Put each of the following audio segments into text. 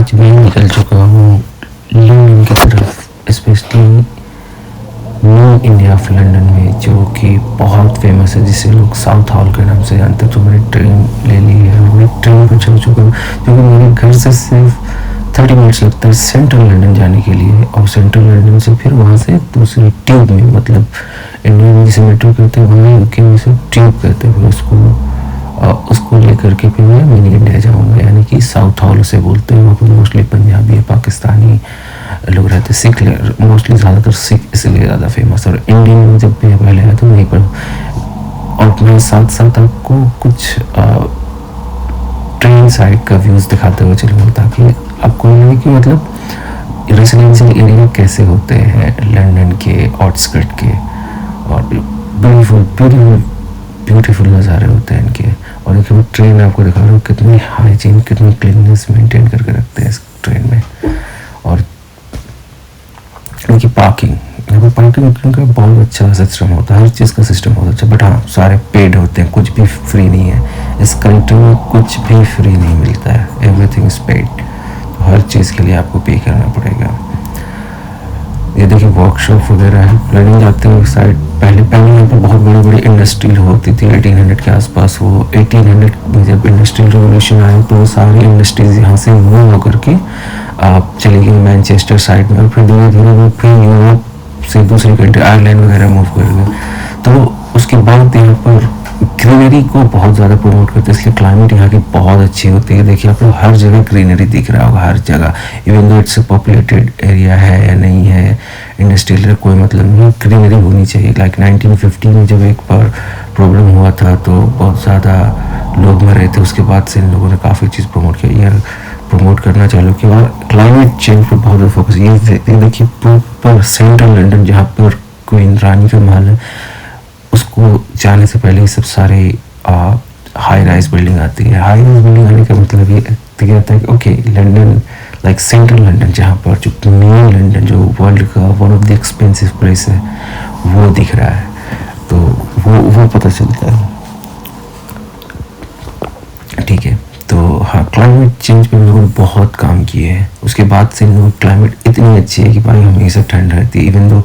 आज मैं निकल चुका हूँ लंदन की तरफ, specially new India of London में, जो कि बहुत फेमस है, जिसे लोग साउथ हॉल के नाम से जानते हैं। तो मैंने ट्रेन ले ली है और मैं ट्रेन पर चल चुका हूँ, क्योंकि मेरे घर से सिर्फ 30 मिनट्स लगता है सेंट्रल लंदन जाने के लिए, और सेंट्रल लंदन से फिर वहाँ से दूसरी ट्यूब में, मतलब इंडिया में जिसे मेट्रो कहते हैं, वहाँ यूके में से ट्यूब कहते हैं उसको लेकर के फिर मैं मिनी इंडिया जाऊँगा, यानी कि साउथ हॉल उसे बोलते हैं। वहाँ पर मोस्टली पंजाबी, पाकिस्तानी लोग रहते हैं, सिख मोस्टली, ज़्यादातर सिख इसलिए ज़्यादा फेमस। और इंडियन में जब मैं पहले आया तो वहीं पर, और मैं साथ साथ आपको कुछ ट्रेन साइड का व्यूज़ दिखाते हुए चलूँगा, ताकि आपको लगे कि मतलब रेसिडेंशियल एरिया कैसे होते हैं लंदन के आउटस्कर्ट के, और ब्यूटीफुल नज़ारे होते हैं इनके। और देखिए, ट्रेन आपको दिखा रहा हूँ कितनी हाइजीन, कितनी क्लीननेस मेंटेन करके रखते हैं इस ट्रेन में। और इनकी पार्किंग का बहुत अच्छा सिस्टम होता है, हर चीज़ का सिस्टम बहुत अच्छा। बट हाँ, सारे पेड होते हैं, कुछ भी फ्री नहीं है इस कंट्री में, कुछ भी फ्री नहीं मिलता है, एवरीथिंग इज पेड। तो हर चीज़ के लिए आपको पे करना पड़ेगा। ये देखिए, वर्कशॉप वगैरह है। लंदन जाते हुए साइड पहले यहाँ पर बहुत बड़ी बड़ी इंडस्ट्री होती थी 1800 के आसपास। वो 1800 में जब इंडस्ट्रियल रेवोल्यूशन आया तो वो सारी इंडस्ट्रीज यहाँ से मूव होकर के आप चली गई मैनचेस्टर साइड में, और फिर धीरे धीरे वो फिर यूरोप से दूसरी कंट्री आयरलैंड वगैरह मूव कर गए। तो उसके बाद यहाँ पर ग्रीनरी को बहुत ज़्यादा प्रमोट करते हैं, इसलिए क्लाइमेट यहाँ की बहुत अच्छी होती है। देखिए, आपको हर जगह ग्रीनरी दिख रहा होगा, हर जगह, even though it's populated area है या नहीं है, इंडस्ट्रियल कोई मतलब नहीं, ग्रीनरी होनी चाहिए। लाइक 1950 में जब एक बार प्रॉब्लम हुआ था तो बहुत ज़्यादा लोग मर रहे थे, उसके बाद से इन लोगों ने काफ़ी चीज़ प्रमोट करना चालू किया, और क्लाइमेट चेंज पर बहुत ज़्यादा फोकस। ये देखिए, प्रॉपर सेंट्रल लंदन जहाँ पर क्वीन रानी का महल है, उसको जाने से पहले ये सब सारे हाई राइज बिल्डिंग आती है। हाई राइज बिल्डिंग आने का मतलब ये कहता है कि okay, London, like central London, जहाँ पर जो मेन लंदन, जो वर्ल्ड का one of the expensive place है, वो दिख रहा है। तो वो पता चलता है, ठीक है। तो हाँ, क्लाइमेट चेंज पे लोगों ने बहुत काम किए हैं। उसके बाद से लोग क्लाइमेट इतनी अच्छी है कि भाई हमेशा ठंड रहती है, इवन दो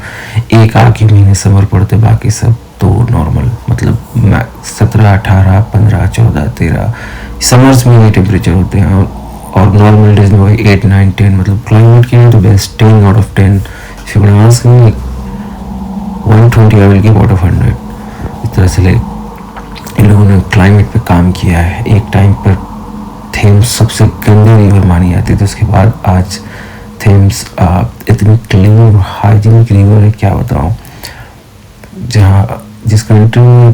एक आध ही महीने समर पड़ते, बाकी सब तो नॉर्मल, मतलब 17, 18, 15, 14, 13 समर्स में ये टेम्परेचर होते हैं, और नॉर्मल डेज में वही 8, 9, 10, मतलब क्लाइमेट के लिए तो बेस्ट 10 आउट ऑफ 10। शिवनास में 120 I will give out of 100। इस तरह से इन लोगों ने क्लाइमेट पे काम किया है। एक टाइम पर थेम्स सबसे गंदी रिवर मानी जाती थी, उसके बाद आज थेम्स इतनी क्लीन और हाइजीनिक रिवर है, क्या बताऊँ। जिस कंट्री में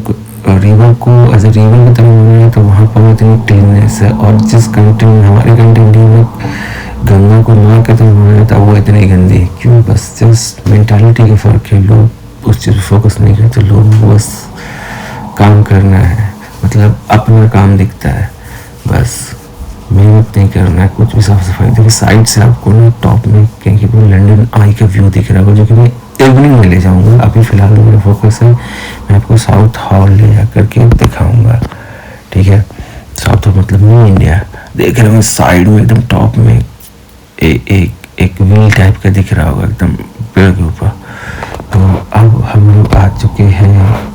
रिवर को एज ए रिवर की तरह माना है, तो वहाँ पर इतनी क्लीननेस है। और जिस कंट्री में, हमारे कंट्री इंडिया में, गंगा को माँ की तरह माना जाता है, वो इतनी गंदी है। क्यों? बस जस्ट मेंटालिटी का फ़र्क है। लोग उस चीज़ पर फोकस नहीं करते, लोग बस काम करना है, मतलब अपना काम दिखता है, बस मेहनत नहीं करना है, कुछ भी साफ सफाई। देखिए, साइड से आपको ना टॉप में कहीं पर लंदन आई का व्यू दिख रहा होगा, जो कि मैं इवनिंग में ले जाऊंगा। अभी फ़िलहाल मेरा फोकस है, मैं आपको साउथ हॉल ले जा करके दिखाऊंगा, ठीक है। साउथ हॉल मतलब न्यू इंडिया। देख रहे हो साइड में एकदम टॉप में एक व्हील टाइप का दिख रहा होगा, एकदम पेड़ के ऊपर। तो अब हम लोग आ चुके हैं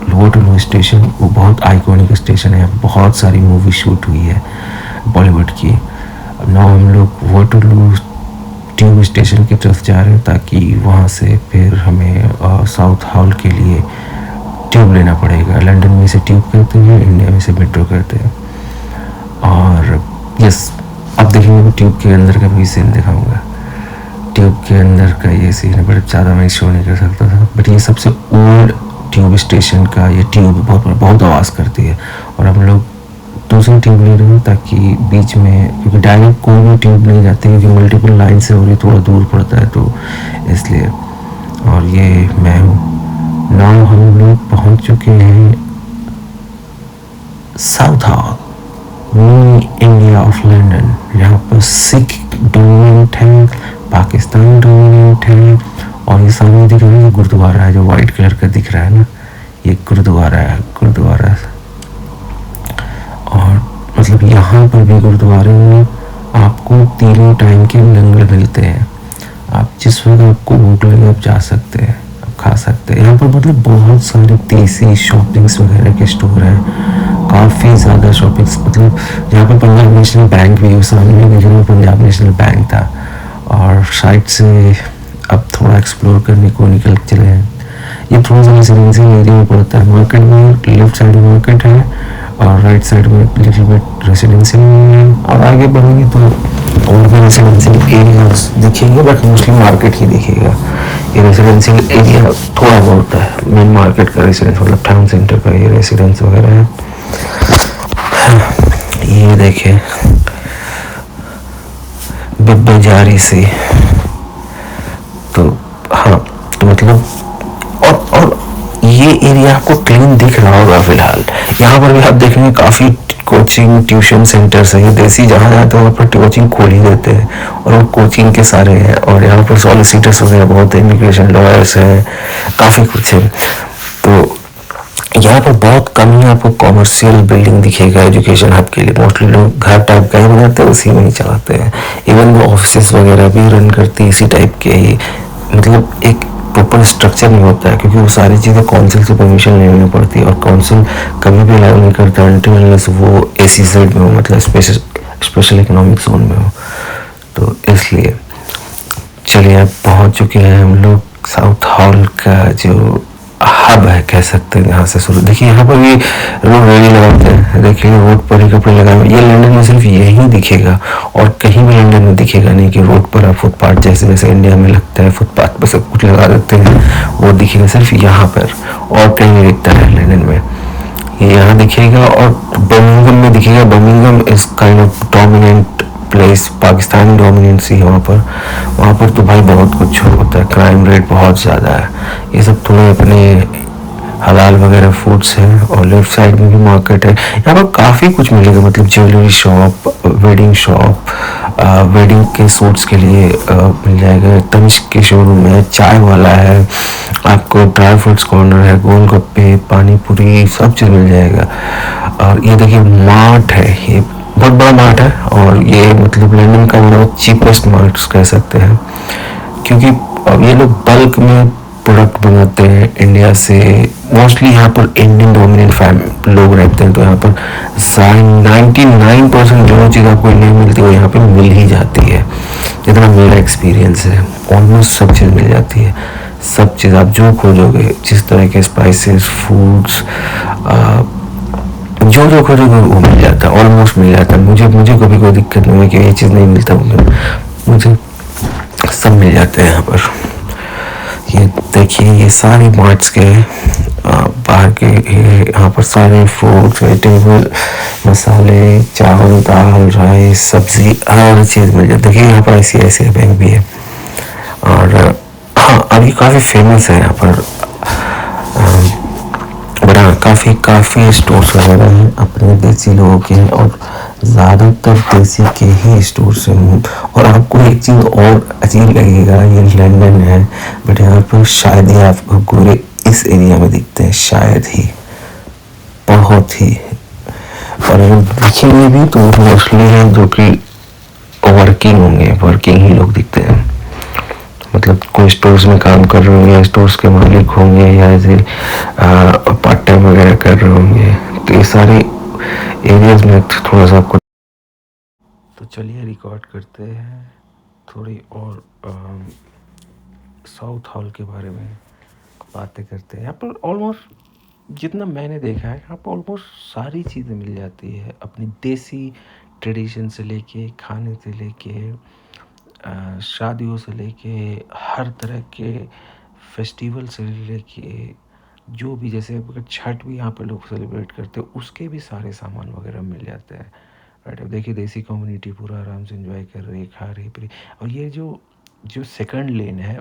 वोटरलू स्टेशन। वो बहुत आइकॉनिक स्टेशन है, बहुत सारी मूवी शूट हुई है बॉलीवुड की। अब ना हम लोग वोटरलू ट्यूब स्टेशन की तरफ जा रहे हैं, ताकि वहाँ से फिर हमें साउथ हॉल के लिए ट्यूब लेना पड़ेगा। लंदन में से ट्यूब करते हैं, इंडिया में से मेट्रो करते हैं। और यस, अब देखेंगे ट्यूब के अंदर का भी सीन दिखाऊंगा। ट्यूब के अंदर का ये सीन है, बट ज़्यादा मैं शो नहीं कर सकता था। बट ये सबसे ओल्ड ट्यूब स्टेशन का ये ट्यूब बहुत आवाज़ करती है, और हम लोग दूसरी ट्यूब ले रहे हैं, ताकि बीच में, क्योंकि डायरेक्ट कोई भी ट्यूब नहीं जाती, क्योंकि मल्टीपल लाइन से हो रही, थोड़ा दूर पड़ता है, तो इसलिए। और ये मैं हूँ। नाउ हम लोग पहुँच चुके हैं south hall, mini India of London, जहाँ पर सिख डोमिनेंट है, पाकिस्तान डोमिनेंट है। और ये सामने दिख रहा है गुरुद्वारा है, जो वाइट कलर का दिख रहा है ना, ये गुरुद्वारा है। और मतलब यहाँ पर भी गुरुद्वारे में आपको तीनों टाइम के लंगर मिलते हैं। आप जिस वक्त आपको भूख लगे आप जा सकते हैं, आप खा सकते हैं। यहाँ पर मतलब बहुत सारे देसी शॉपिंग्स वगैरह के स्टोर हैं, काफ़ी ज़्यादा शॉपिंग्स। मतलब यहाँ पर पंजाब नेशनल बैंक भी है, सामने में जो पंजाब नेशनल बैंक था। और साइड से अब थोड़ा एक्सप्लोर करने को निकल चले हैं। ये थोड़ा सा रेजिडेंशियल एरिया में पड़ता है। मार्केट में लेफ्ट साइड में मार्केट है और राइट साइड में लिटिल बिट रेजिडेंशियल है। और आगे बढ़ेंगे तो और भी रेजिडेंशियल एरियाज दिखेंगे, बट मोस्टली मार्केट ही दिखेगा। ये रेजिडेंशियल एरिया थोड़ा बहुत है, मेन मार्केट का रेजिडेंस मतलब टाउन सेंटर का ये रेजिडेंस वगैरह है। ये देखे बाजारी से तो हाँ, तो मतलब और ये एरिया आपको क्लीन दिख रहा होगा फिलहाल। यहाँ पर भी आप देखेंगे काफ़ी कोचिंग ट्यूशन सेंटर्स है। ये देसी जहाँ जाते हैं वहाँ पर कोचिंग खोल ही देते हैं और वो कोचिंग के सारे हैं। और यहाँ पर सॉलिसिटर्स वगैरह बहुत है, इमिग्रेशन लॉयर्स हैं, काफ़ी कुछ है। तो यहाँ पर बहुत कम ही आपको कॉमर्शियल बिल्डिंग दिखेगा एजुकेशन हब के लिए। मोस्टली लोग घर टाइप का ही बनाते हैं, उसी में ही चलाते हैं। इवन वो ऑफिस वगैरह भी रन करती है इसी टाइप के ही, मतलब एक प्रॉपर स्ट्रक्चर नहीं होता है, क्योंकि वो सारी चीज़ें काउंसिल से परमिशन लेनी पड़ती है और काउंसिल कभी भी अलाउ नहीं करता अनटिल वो एसी साइड में हो, मतलब स्पेशल इकोनॉमिक जोन में हो। तो इसलिए चलिए अब पहुँच चुके हैं हम लोग साउथ हॉल का जो हब है कह सकते हैं। यहाँ से शुरू देखिए, यहाँ पर भी रोड रेडी लगाते हैं। देखिए रोड पर ही कपड़े लगाए हुए। ये लंदन में सिर्फ यही दिखेगा और कहीं भी लंदन में दिखेगा नहीं कि रोड पर आप फुटपाथ जैसे जैसे इंडिया में लगता है फुटपाथ पर सब कुछ लगा देते हैं, वो दिखेगा सिर्फ यहाँ पर और कहीं नहीं दिखता है लंदन में। ये यहाँ दिखेगा और बर्मिंघम में दिखेगा। Birmingham is kind of dominant place, Pakistani dominancy है वहाँ पर तो भाई बहुत कुछ होता है, क्राइम रेट बहुत ज़्यादा है। ये सब थोड़े अपने हलाल वगैरह फूड्स हैं। और लेफ्ट साइड में भी मार्केट है। यहाँ पर काफ़ी कुछ मिलेगा, मतलब jewellery shop, wedding shop, wedding के सूट्स के लिए मिल जाएगा। तनिष्क के शोरूम है, चाय वाला है, आपको ड्राई फ्रूट्स कॉर्नर है, गोलगप्पे, पानी पूरी सब चीज़ मिल जाएगा। और ये देखिए मार्ट है, ये बहुत बड़ा मार्ट है और ये मतलब लंदन का बहुत चीपेस्ट मार्ट कह सकते हैं, क्योंकि ये लोग बल्क में प्रोडक्ट बनाते हैं इंडिया से। मोस्टली यहाँ पर इंडियन डोमिनेंट लोग रहते हैं, तो यहाँ पर 99% जो चीज़ आपको इंडिया में मिलती है वो यहाँ पे मिल ही जाती है। जितना मेरा एक्सपीरियंस है ऑलमोस्ट सब चीज़ मिल जाती है। सब चीज़ आप जो खोजोगे, जिस तरह के स्पाइसेस, फूड्स, जो जो खोजोगे वो मिल जाता है, ऑलमोस्ट मिल जाता है। मुझे कभी कोई दिक्कत नहीं है कि ये चीज़ नहीं मिलता, मुझे सब मिल जाते हैं यहाँ पर। ये देखिए ये सारे मार्ट्स के बाहर के यहाँ पर सारे फ्रूट्स, वेजिटेबल, मसाले, चावल, दाल, राइस, सब्जी, हर चीज़ मिल जाती है। देखिए यहाँ पर ICICI बैंक भी है। और हाँ, अभी काफ़ी फेमस है यहाँ पर, बट हाँ काफ़ी स्टोर्स वगैरह हैं अपने देसी लोगों के, और ज़्यादातर देसी के ही स्टोर्स हैं। और आपको एक चीज़ और अजीब लगेगा, ये लंदन है बट यहाँ पर शायद ही आपको गोरे इस एरिया में दिखते हैं, शायद ही, बहुत ही। और अगर दिखेंगे भी तो मोस्टली हैं जो कि वर्किंग होंगे, वर्किंग ही लोग दिखते हैं। मतलब कोई स्टोर्स में काम कर रहे होंगे, स्टोर्स के मालिक होंगे, या ऐसे पार्ट टाइम वगैरह कर रहे होंगे। तो ये सारे एरियाज में थोड़ा सा आपको, तो चलिए रिकॉर्ड करते हैं थोड़ी और साउथ हॉल के बारे में बातें करते हैं। यहाँ पर ऑलमोस्ट जितना मैंने देखा है यहाँ पर ऑलमोस्ट सारी चीज़ें मिल जाती है, अपनी देसी ट्रेडिशन से लेके, खाने से लेके, शादियों से लेके, हर तरह के फेस्टिवल से लेके, जो भी, जैसे अगर छठ भी यहाँ पे लोग सेलिब्रेट करते हैं उसके भी सारे सामान वगैरह मिल जाते हैं। राइट, अब देखिए देसी कम्युनिटी पूरा आराम से एंजॉय कर रही है, खा रही पी। और ये जो सेकंड लेन है,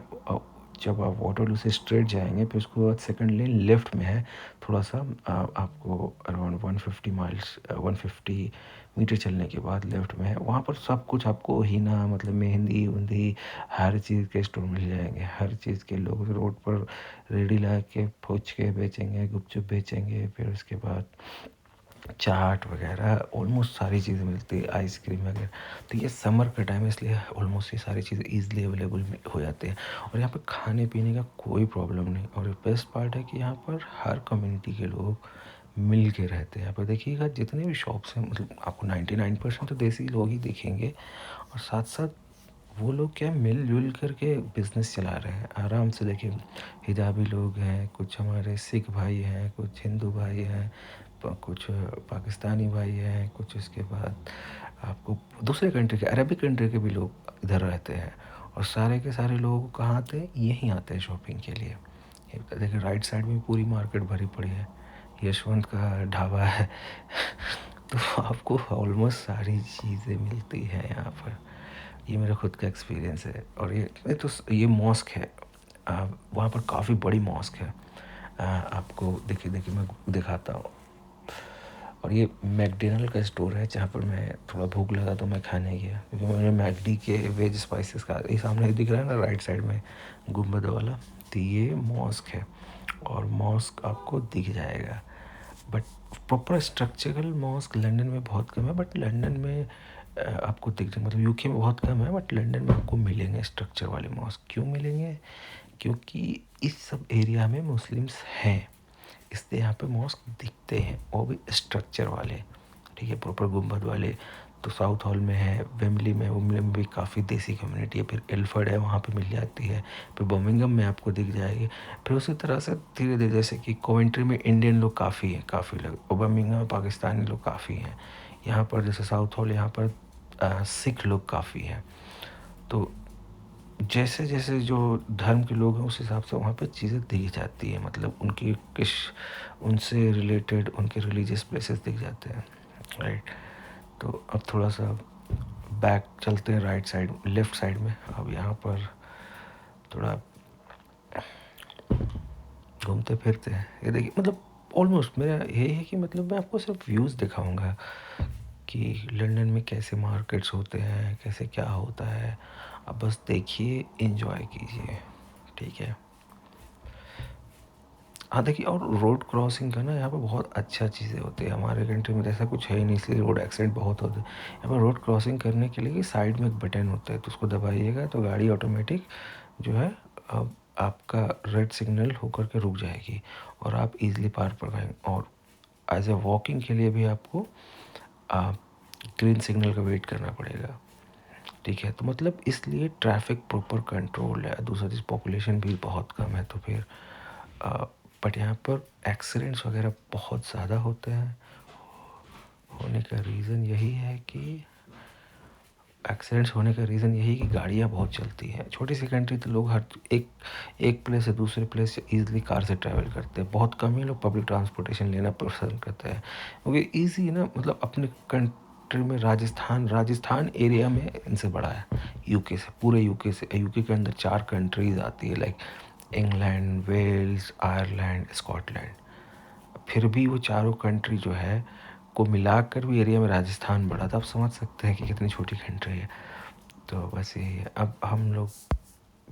जब आप वाटरलू से स्ट्रेट जाएंगे फिर उसके बाद सेकंड लेन लेफ़्ट में है, थोड़ा सा आपको अराउंड 150 मीटर चलने के बाद लेफ़्ट में है। वहाँ पर सब कुछ आपको हीना, मतलब मेहंदी उंदी, हर चीज़ के स्टोर मिल जाएंगे। हर चीज़ के लोग रोड पर रेडी ला के फौज के बेचेंगे, गुपचुप बेचेंगे, फिर उसके बाद चाट वगैरह ऑलमोस्ट सारी चीज़ें मिलती है, आइसक्रीम वगैरह। तो ये समर का टाइम है इसलिए ऑलमोस्ट ये सारी चीज़ें ईज़िली अवेलेबल हो जाती हैं और यहाँ पे खाने पीने का कोई प्रॉब्लम नहीं। और बेस्ट पार्ट है कि यहाँ पर हर कम्युनिटी के लोग मिल के रहते हैं। यहाँ पर देखिएगा जितने भी शॉप्स हैं, मतलब आपको 99% तो देसी लोग ही दिखेंगे और साथ साथ वो लोग क्या मिलजुल करके बिजनेस चला रहे हैं आराम से। देखिए हिजाबी लोग हैं, कुछ हमारे सिख भाई हैं, कुछ हिंदू भाई हैं, कुछ पाकिस्तानी भाई हैं, कुछ उसके बाद आपको दूसरे कंट्री के, अरबिक कंट्री के भी लोग इधर रहते हैं। और सारे के सारे लोग कहाँ आते हैं, यहीं आते हैं शॉपिंग के लिए। ये देखिए राइट साइड में पूरी मार्केट भरी पड़ी है, यशवंत का ढाबा है तो आपको ऑलमोस्ट सारी चीज़ें मिलती हैं यहाँ पर। ये मेरा खुद का एक्सपीरियंस है। और ये मॉस्क है, वहाँ पर काफ़ी बड़ी मॉस्क है। आपको देखिए देखिए मैं दिखाता हूँ। और ये मैकडोनल्ड का स्टोर है जहाँ पर मैं थोड़ा भूख लगा तो मैं खाने गया, क्योंकि मैंने मैकडी के वेज स्पाइसेस का, ये सामने दिख रहा है ना राइट साइड में गुम्बद वाला, तो ये मॉस्क है। और मॉस्क आपको दिख जाएगा, but proper structural mosque London में बहुत कम है। बट लंदन में आपको दिख, मतलब यूके में बहुत कम है, बट लंदन में आपको मिलेंगे स्ट्रक्चर वाले मॉस्क। क्यों मिलेंगे, क्योंकि इस सब एरिया में मुस्लिम्स हैं, इसलिए यहाँ पे मॉस्क दिखते हैं, वो भी स्ट्रक्चर वाले, ठीक है, प्रॉपर गुम्बद वाले। तो साउथ हॉल में है, वेम्बली में भी काफ़ी देसी कम्युनिटी है, फिर एल्फर्ड है, वहाँ पे मिल जाती है, फिर बर्मिंघम में आपको दिख जाएगी। फिर उसी तरह से धीरे धीरे, जैसे कि कोवेंट्री में इंडियन लोग काफ़ी हैं, काफ़ी लोग, और बर्मिंघम में पाकिस्तानी लोग काफ़ी हैं। यहाँ पर जैसे साउथ हॉल, यहाँ पर सिख लोग काफ़ी हैं। तो जैसे जैसे जो धर्म के लोग हैं उस हिसाब से वहाँ पे चीज़ें दिख जाती है, मतलब उनकी किस, उनसे रिलेटेड उनके रिलीजियस प्लेसेस दिख जाते हैं, राइट। तो अब थोड़ा सा बैक चलते हैं राइट साइड, लेफ़्ट साइड में। अब यहाँ पर थोड़ा घूमते फिरते हैं। ये देखिए, मतलब ऑलमोस्ट मेरा यही है कि मतलब मैं आपको सिर्फ व्यूज़ दिखाऊंगा कि लंदन में कैसे मार्केट्स होते हैं, कैसे क्या होता है। अब बस देखिए, एंजॉय कीजिए, ठीक है। हाँ देखिए, और रोड क्रॉसिंग का ना यहाँ पे बहुत अच्छा चीज़ें होती है। हमारे कंट्री में ऐसा कुछ है ही नहीं, इसलिए रोड एक्सीडेंट बहुत होते हैं। यहाँ पर रोड क्रॉसिंग करने के लिए साइड में एक बटन होता है, तो उसको दबाइएगा तो गाड़ी ऑटोमेटिक जो है आपका रेड सिग्नल होकर के रुक जाएगी और आप इजीली पार कर पाएंगे। और एज ए वॉकिंग के लिए भी आपको ग्रीन सिग्नल का वेट करना पड़ेगा, ठीक है। तो मतलब इसलिए ट्रैफिक प्रॉपर कंट्रोल है। दूसरा चीज़, पॉपुलेशन भी बहुत कम है, तो फिर बट यहाँ पर एक्सीडेंट्स वगैरह बहुत ज़्यादा होते हैं। होने का रीज़न यही है कि एक्सीडेंट्स होने का रीज़न यही कि गाड़ियाँ बहुत चलती हैं। छोटी सी कंट्री, तो लोग हर एक प्लेस से दूसरे प्लेस से ईज़िली कार से ट्रैवल करते हैं। बहुत कम ही लोग पब्लिक ट्रांसपोर्टेशन लेना पसंद करते हैं, क्योंकि ईज़ी ना, मतलब अपने कंट्री में राजस्थान एरिया में इनसे बड़ा है यूके से, पूरे यूके से। यूके के अंदर 4 कंट्रीज़ आती है, like England, Wales, Ireland, Scotland. फिर भी वो चारों कंट्री जो है को मिलाकर भी एरिया में राजस्थान बड़ा था। आप समझ सकते हैं कि कितनी छोटी कंट्री है। तो बस यही है। अब हम लोग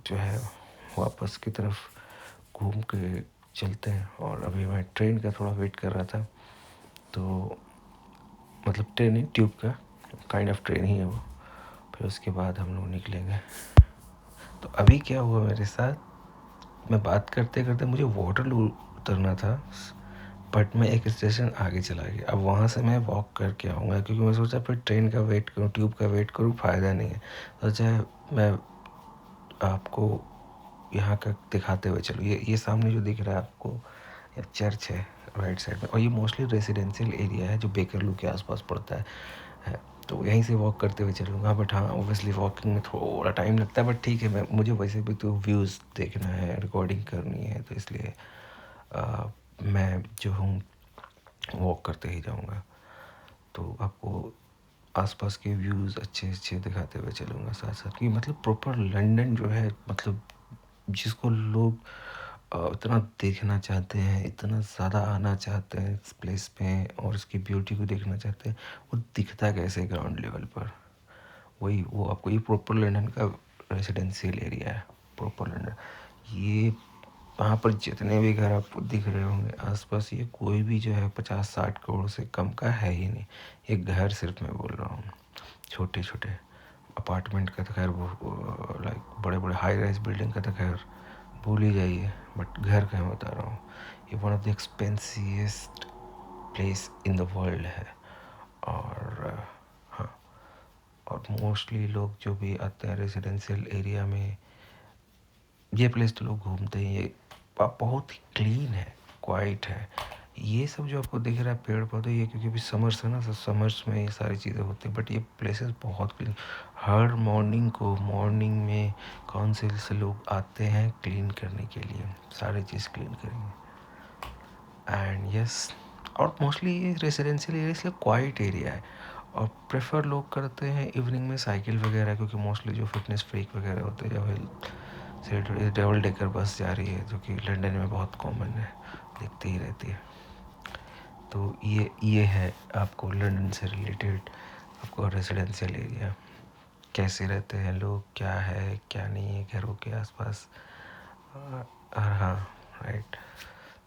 जो है वापस की तरफ घूम के चलते हैं। और अभी मैं ट्रेन का थोड़ा वेट कर रहा था, तो मतलब ट्रेन ही, ट्यूब का काइंड ऑफ ट्रेन ही है वो। फिर उसके बाद हम लोग निकलेंगे। तो अभी क्या हुआ मेरे साथ, मैं बात करते करते मुझे वाटरलू उतरना था, बट मैं एक स्टेशन आगे चला गया। अब वहाँ से मैं वॉक करके आऊँगा, क्योंकि मैं सोचा फिर ट्रेन का वेट करूँ, ट्यूब का वेट करूँ, फ़ायदा नहीं है। सोचा मैं आपको यहाँ का दिखाते हुए चलूँ। ये सामने जो दिख रहा है आपको, ये चर्च है राइट साइड में, और ये मोस्टली रेजिडेंशियल एरिया है जो बेकरलू के आसपास पड़ता है। तो यहीं से वॉक करते हुए चलूँगा। बट हाँ, ऑब्वियसली वॉकिंग में थोड़ा टाइम लगता है, बट ठीक है, मुझे वैसे भी तो व्यूज़ देखना है, रिकॉर्डिंग करनी है, तो इसलिए मैं जो हूँ वॉक करते ही जाऊँगा। तो आपको आसपास के व्यूज़ अच्छे अच्छे दिखाते हुए चलूँगा साथ साथ, कि मतलब प्रॉपर लंदन जो है, मतलब जिसको लोग इतना देखना चाहते हैं, इतना ज़्यादा आना चाहते हैं इस प्लेस पे, और इसकी ब्यूटी को देखना चाहते हैं, वो दिखता कैसे ग्राउंड लेवल पर। वही वो आपको, ये प्रॉपर लंदन का रेजिडेंशियल एरिया है, प्रॉपर लंदन। ये वहाँ पर जितने भी घर आपको दिख रहे होंगे आसपास, ये कोई भी जो है 50-60 करोड़ से कम का है ही नहीं। ये घर सिर्फ मैं बोल रहा हूँ, छोटे छोटे अपार्टमेंट का तो खैर वो लाइक बड़े बड़े हाई राइज बिल्डिंग का तो खैर भूल ही जाइए, बट घर का मैं बता रहा हूँ, ये one of the expensivest place in the world है। और हाँ, और मोस्टली लोग जो भी आते हैं रेजिडेंशियल एरिया में, ये प्लेस तो लोग घूमते हैं। ये बहुत ही क्लीन है, क्वाइट है। ये सब जो आपको दिख रहा है पेड़ पौधे, ये क्योंकि अभी समर्स है ना, तो समर्स में ये सारी चीज़ें होती हैं, बट ये प्लेसेस बहुत क्लीन। हर मॉर्निंग में काउंसिल से लोग आते हैं क्लीन करने के लिए, सारी चीज़ क्लीन करेंगे। एंड यस, और मोस्टली ये रेजिडेंशियल एरिया इसलिए क्वाइट एरिया है, और प्रेफर लोग करते हैं इवनिंग में साइकिल वगैरह, क्योंकि मोस्टली जो फिटनेस फ्रीक वगैरह होते हैं, या डबल डेकर बस जा रही है जो कि लंदन में बहुत कॉमन है, दिखती ही रहती है। तो ये है आपको लंदन से रिलेटेड, आपको रेजिडेंशियल एरिया कैसे रहते हैं लोग, क्या है क्या नहीं है घरों के आसपास। और हाँ राइट,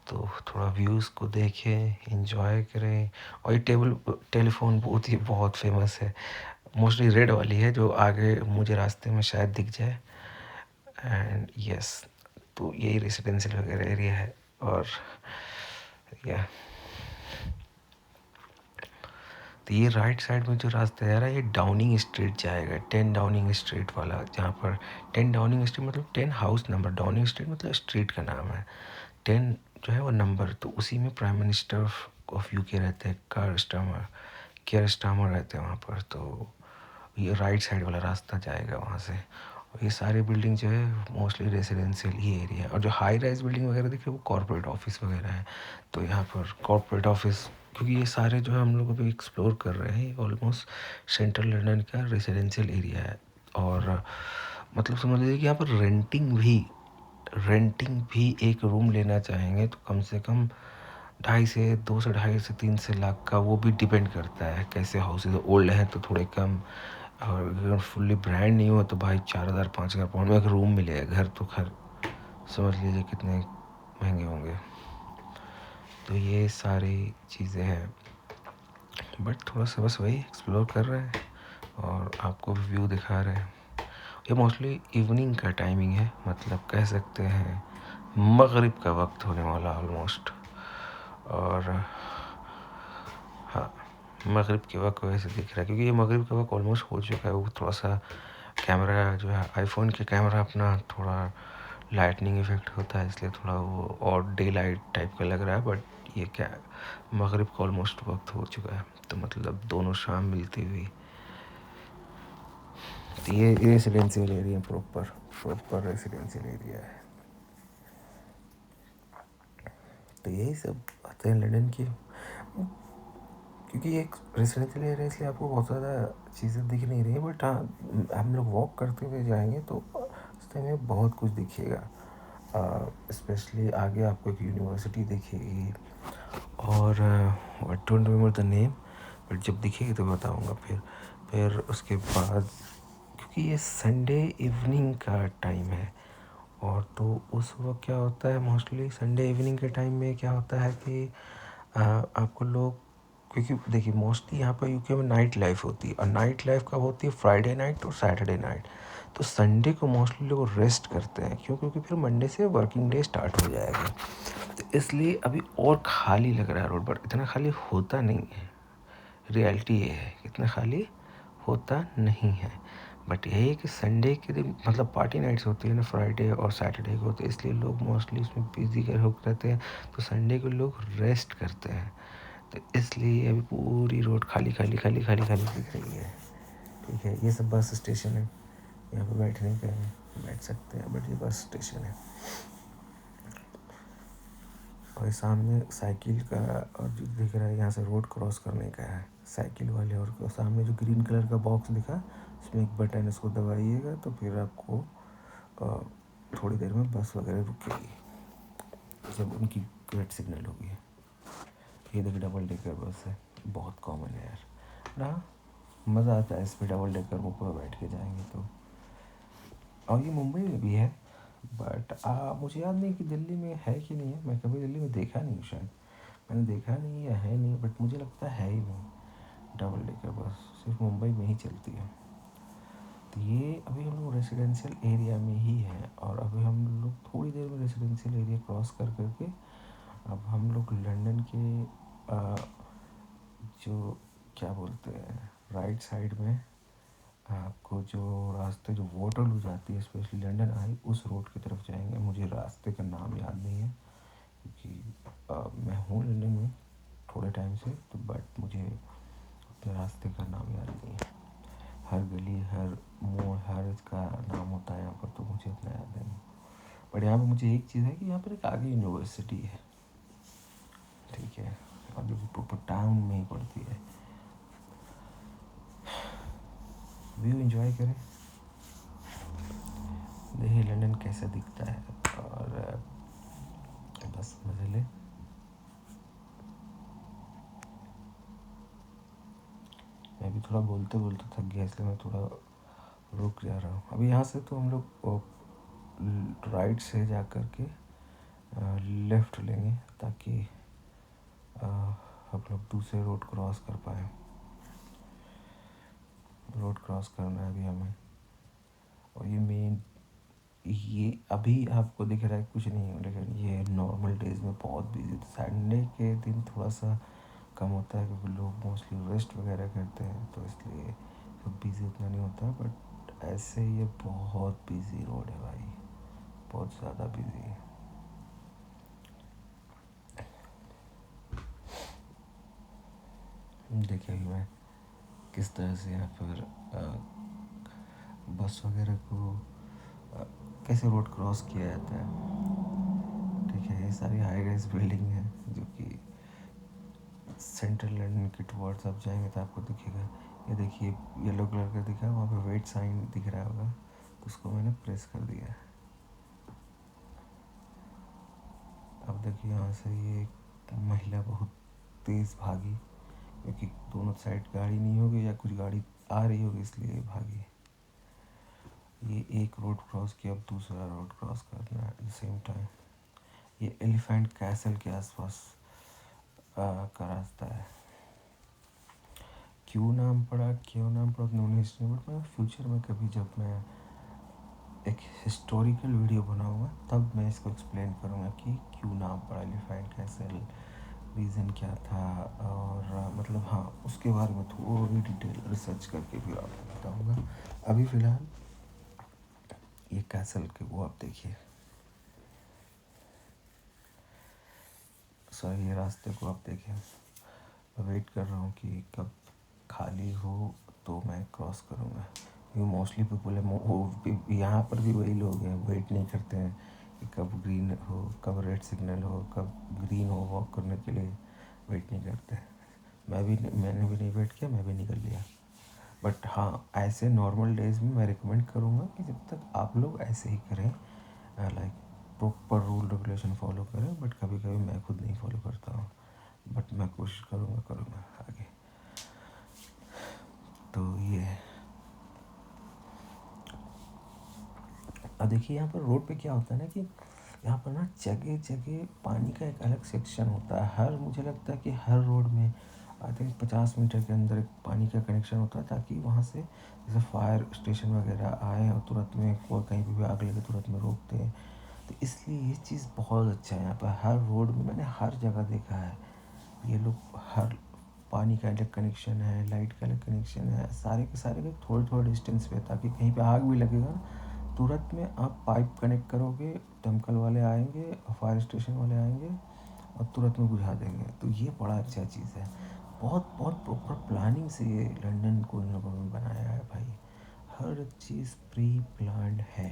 तो थोड़ा व्यूज़ को देखें, इंजॉय करें। और ये टेलीफोन बूथ ही बहुत फेमस है, मोस्टली रेड वाली है जो आगे मुझे रास्ते में शायद दिख जाए। एंड यस, तो यही रेसिडेंशियल वगैरह एरिया है। और या तो ये राइट साइड में जो रास्ता जा रहा है, ये डाउनिंग स्ट्रीट जाएगा, 10 डाउनिंग स्ट्रीट वाला, जहाँ पर 10 डाउनिंग स्ट्रीट मतलब 10 हाउस नंबर, डाउनिंग स्ट्रीट मतलब स्ट्रीट का नाम है, 10 जो है वो नंबर। तो उसी में प्राइम मिनिस्टर ऑफ यूके रहते हैं, केयर स्टामर रहते हैं वहाँ पर। तो ये राइट साइड वाला रास्ता जाएगा वहाँ से। और ये सारे बिल्डिंग जो है मोस्टली रेजिडेंशियल ही एरिया है, और जो हाई राइज बिल्डिंग वगैरह देखिए वो कॉर्पोरेट ऑफिस वगैरह है। तो यहाँ पर कॉर्पोरेट ऑफिस, क्योंकि ये सारे जो है हम लोग अभी एक्सप्लोर कर रहे हैं, ऑलमोस्ट सेंट्रल लंदन का रेजिडेंशियल एरिया है। और मतलब समझ लीजिए कि यहाँ पर रेंटिंग भी एक रूम लेना चाहेंगे तो कम से कम 2.5 से 3 से लाख का, वो भी डिपेंड करता है कैसे हाउसेज ओल्ड हैं तो थोड़े कम, और अगर फुल्ली ब्रांड नहीं हो तो भाई 4,000-5,000 पाउंड में एक रूम मिलेगा। घर तो खैर समझ लीजिए कितने महंगे होंगे। तो ये सारी चीज़ें हैं, बट थोड़ा सा बस वही एक्सप्लोर कर रहे हैं और आपको भी व्यू दिखा रहे हैं। ये मोस्टली इवनिंग का टाइमिंग है, मतलब कह सकते हैं मगरिब का वक्त होने वाला ऑलमोस्ट। और हाँ, मगरिब के वक्त वैसे दिख रहा है, क्योंकि ये मगरिब का वक्त ऑलमोस्ट हो चुका है। वो थोड़ा सा कैमरा जो है आईफोन के कैमरा अपना थोड़ा लाइटनिंग इफेक्ट होता है, इसलिए थोड़ा वो और डे लाइट टाइप का लग रहा है, बट ये क्या मगरिब का ऑलमोस्ट वक्त हो चुका है, तो मतलब दोनों शाम मिलती हुई। तो ये residential area proper residential area है। तो यही सब आते हैं लंदन की, क्योंकि ये एक रेसिडेंशियल एरिया इसलिए आपको बहुत ज़्यादा चीज़ें दिख नहीं रही, बट हाँ हम लोग वॉक करते हुए जाएंगे तो रास्ते में बहुत कुछ दिखेगा। स्पेशली आगे आपको एक यूनिवर्सिटी दिखेगी, और I don't remember the name, but जब दिखेगी तो बताऊंगा। फिर उसके बाद, क्योंकि ये संडे इवनिंग का टाइम है, और तो उस वक्त क्या होता है मोस्टली संडे इवनिंग के टाइम में क्या होता है कि आपको लोग, क्योंकि देखिए मोस्टली यहाँ पर यूके में नाइट लाइफ होती है, और नाइट लाइफ कब होती है, फ्राइडे नाइट और सैटरडे नाइट। तो संडे को मोस्टली लोग रेस्ट करते हैं, क्यों, क्योंकि फिर मंडे से वर्किंग डे स्टार्ट हो जाएगा। तो इसलिए अभी और खाली लग रहा है रोड पर, इतना खाली होता नहीं है। रियलिटी ये है कि इतना खाली होता नहीं है, बट यही है कि संडे के दिन मतलब पार्टी नाइट्स होती है ना, फ्राइडे और सैटरडे को, तो इसलिए लोग मोस्टली उसमें बिजी कर होकर रहते हैं, तो संडे को लोग रेस्ट करते हैं। तो इसलिए अभी पूरी रोड खाली खाली खाली खाली खाली दिख रही है। ठीक है, ये सब बस स्टेशन है, यहाँ पे बैठने का है, बैठ सकते हैं, बट ये बस स्टेशन है। और सामने साइकिल का और जो दिख रहा है, यहाँ से रोड क्रॉस करने का है साइकिल वाले, और सामने जो ग्रीन कलर का बॉक्स दिखा, उसमें एक बटन, इसको दबाइएगा तो फिर आपको थोड़ी देर में बस वगैरह रुकेगी जब उनकी रेड सिग्नल होगी। ये देखिए डबल डेकर बस है, बहुत कॉमन है यार ना, मज़ा आता है इस पर डबल डेकर वो पूरा बैठ के जाएंगे तो। और ये मुंबई में भी है, बट मुझे याद नहीं कि दिल्ली में है कि नहीं है, मैं कभी दिल्ली में देखा नहीं हूँ शायद, मैंने देखा नहीं या है नहीं, बट मुझे लगता है ही नहीं डबल डेकर बस, सिर्फ मुंबई में ही चलती है। तो ये अभी हम लोग रेसिडेंशियल एरिया में ही हैं, और अभी हम लोग थोड़ी देर में रेसिडेंशियल एरिया क्रॉस कर करके अब हम लोग लंदन के जो क्या बोलते हैं राइट साइड में आपको जो रास्ते जो वाटरलू जाती है स्पेशली लंदन आई, उस रोड की तरफ जाएंगे। मुझे रास्ते का नाम याद नहीं है क्योंकि मैं हूँ लंदन में थोड़े टाइम से, तो बट मुझे अपने रास्ते का नाम याद नहीं है। हर गली हर मोड़ हर इसका नाम होता है यहाँ पर, तो मुझे इतना याद नहीं। बट यहाँ पर मुझे एक चीज़ है कि यहाँ पर एक आगे यूनिवर्सिटी है, ठीक है, और जो कि प्रॉपर टाउन में ही पड़ती है। व्यू एंजॉय करें, देखिए लंदन कैसा दिखता है, और बस मज़े ले। मैं भी थोड़ा बोलते बोलते थक गया, इसलिए मैं थोड़ा रुक जा रहा हूँ। अभी यहाँ से तो हम लोग राइट से जा कर के लेफ़्ट लेंगे, ताकि हम लोग दूसरे रोड क्रॉस कर पाएँ। रोड क्रॉस करना है अभी हमें, और ये मेन, ये अभी आपको दिख रहा है कुछ नहीं है, लेकिन ये नॉर्मल डेज़ में बहुत बिजी था। संडे के दिन थोड़ा सा कम होता है क्योंकि लोग मोस्टली रेस्ट वगैरह करते हैं, तो इसलिए सब बिज़ी उतना नहीं होता है। बट ऐसे ये बहुत बिज़ी रोड है भाई, बहुत ज़्यादा बिज़ी है। देखिए अभी मैं किस तरह से यहाँ पर बस वगैरह को कैसे रोड क्रॉस किया जाता है। ठीक है, ये सारी हाई राइज बिल्डिंग है जो कि सेंट्रल लंदन के टुवर्ड्स आप जाएंगे तो आपको दिखेगा। ये देखिए येलो कलर का दिखा, वहाँ पे वेट साइन दिख रहा होगा, तो उसको मैंने प्रेस कर दिया। अब देखिए यहाँ से ये महिला बहुत तेज़ भागी, क्योंकि दोनों साइड गाड़ी नहीं होगी या कुछ गाड़ी आ रही होगी, इसलिए भागी। ये एक रोड क्रॉस किया, अब दूसरा रोड क्रॉस करना है एट द सेम टाइम। ये एलिफेंट कैसल के आसपास का रास्ता है। क्यों नाम पड़ा उन्होंने हिस्ट्री, बट मैं फ्यूचर में कभी जब मैं एक हिस्टोरिकल वीडियो बनाऊंगा तब मैं इसको एक्सप्लेन करूंगा कि क्यों नाम पड़ा एलिफेंट कैसल, रीज़न क्या था, और मतलब हाँ उसके बारे में थोड़ी डिटेल रिसर्च करके फिर आपको बताऊंगा। अभी फ़िलहाल ये कैसल के वो आप देखिए, सॉरी ये रास्ते को आप देखें। मैं वेट कर रहा हूँ कि कब खाली हो तो मैं क्रॉस करूँगा, क्योंकि मोस्टली पीपल है वो यहाँ पर भी वही लोग हैं, वेट नहीं करते हैं कि कब ग्रीन हो, कब रेड सिग्नल हो, कब ग्रीन हो, वॉक करने के लिए वेट नहीं करते। मैंने भी नहीं वेट किया, मैं भी निकल लिया। बट हाँ ऐसे नॉर्मल डेज़ में मैं रिकमेंड करूँगा कि जब तक आप लोग ऐसे ही करें, like proper rule regulation follow करें। बट कभी कभी मैं खुद नहीं फॉलो करता हूँ, बट मैं कोशिश करूँगा आगे। तो ये है। अब देखिए यहाँ पर रोड पे क्या होता है ना कि यहाँ पर ना जगह जगह पानी का एक अलग सेक्शन होता है। हर मुझे लगता है कि हर रोड में आई थिंक 50 मीटर के अंदर एक पानी का कनेक्शन होता है, ताकि वहाँ से जैसे फायर स्टेशन वगैरह आए और तुरंत में कोई कहीं पे भी आग लगे तुरंत में रोकते हैं। तो इसलिए ये चीज़ बहुत अच्छा है यहाँ पर। हर रोड में मैंने हर जगह देखा है, ये लोग हर पानी का अलग कनेक्शन है, लाइट का अलग कनेक्शन है, सारे के सारे थोड़े थोड़े डिस्टेंस पे, ताकि कहीं पे आग भी लगेगा तुरंत में आप पाइप कनेक्ट करोगे, दमकल वाले आएंगे और फायर स्टेशन वाले आएंगे और तुरंत में बुझा देंगे। तो ये बड़ा अच्छा चीज़ है। बहुत बहुत प्रॉपर प्लानिंग से ये लंदन को इन लोगों ने बनाया है भाई। हर चीज़ प्री प्लान्ड है,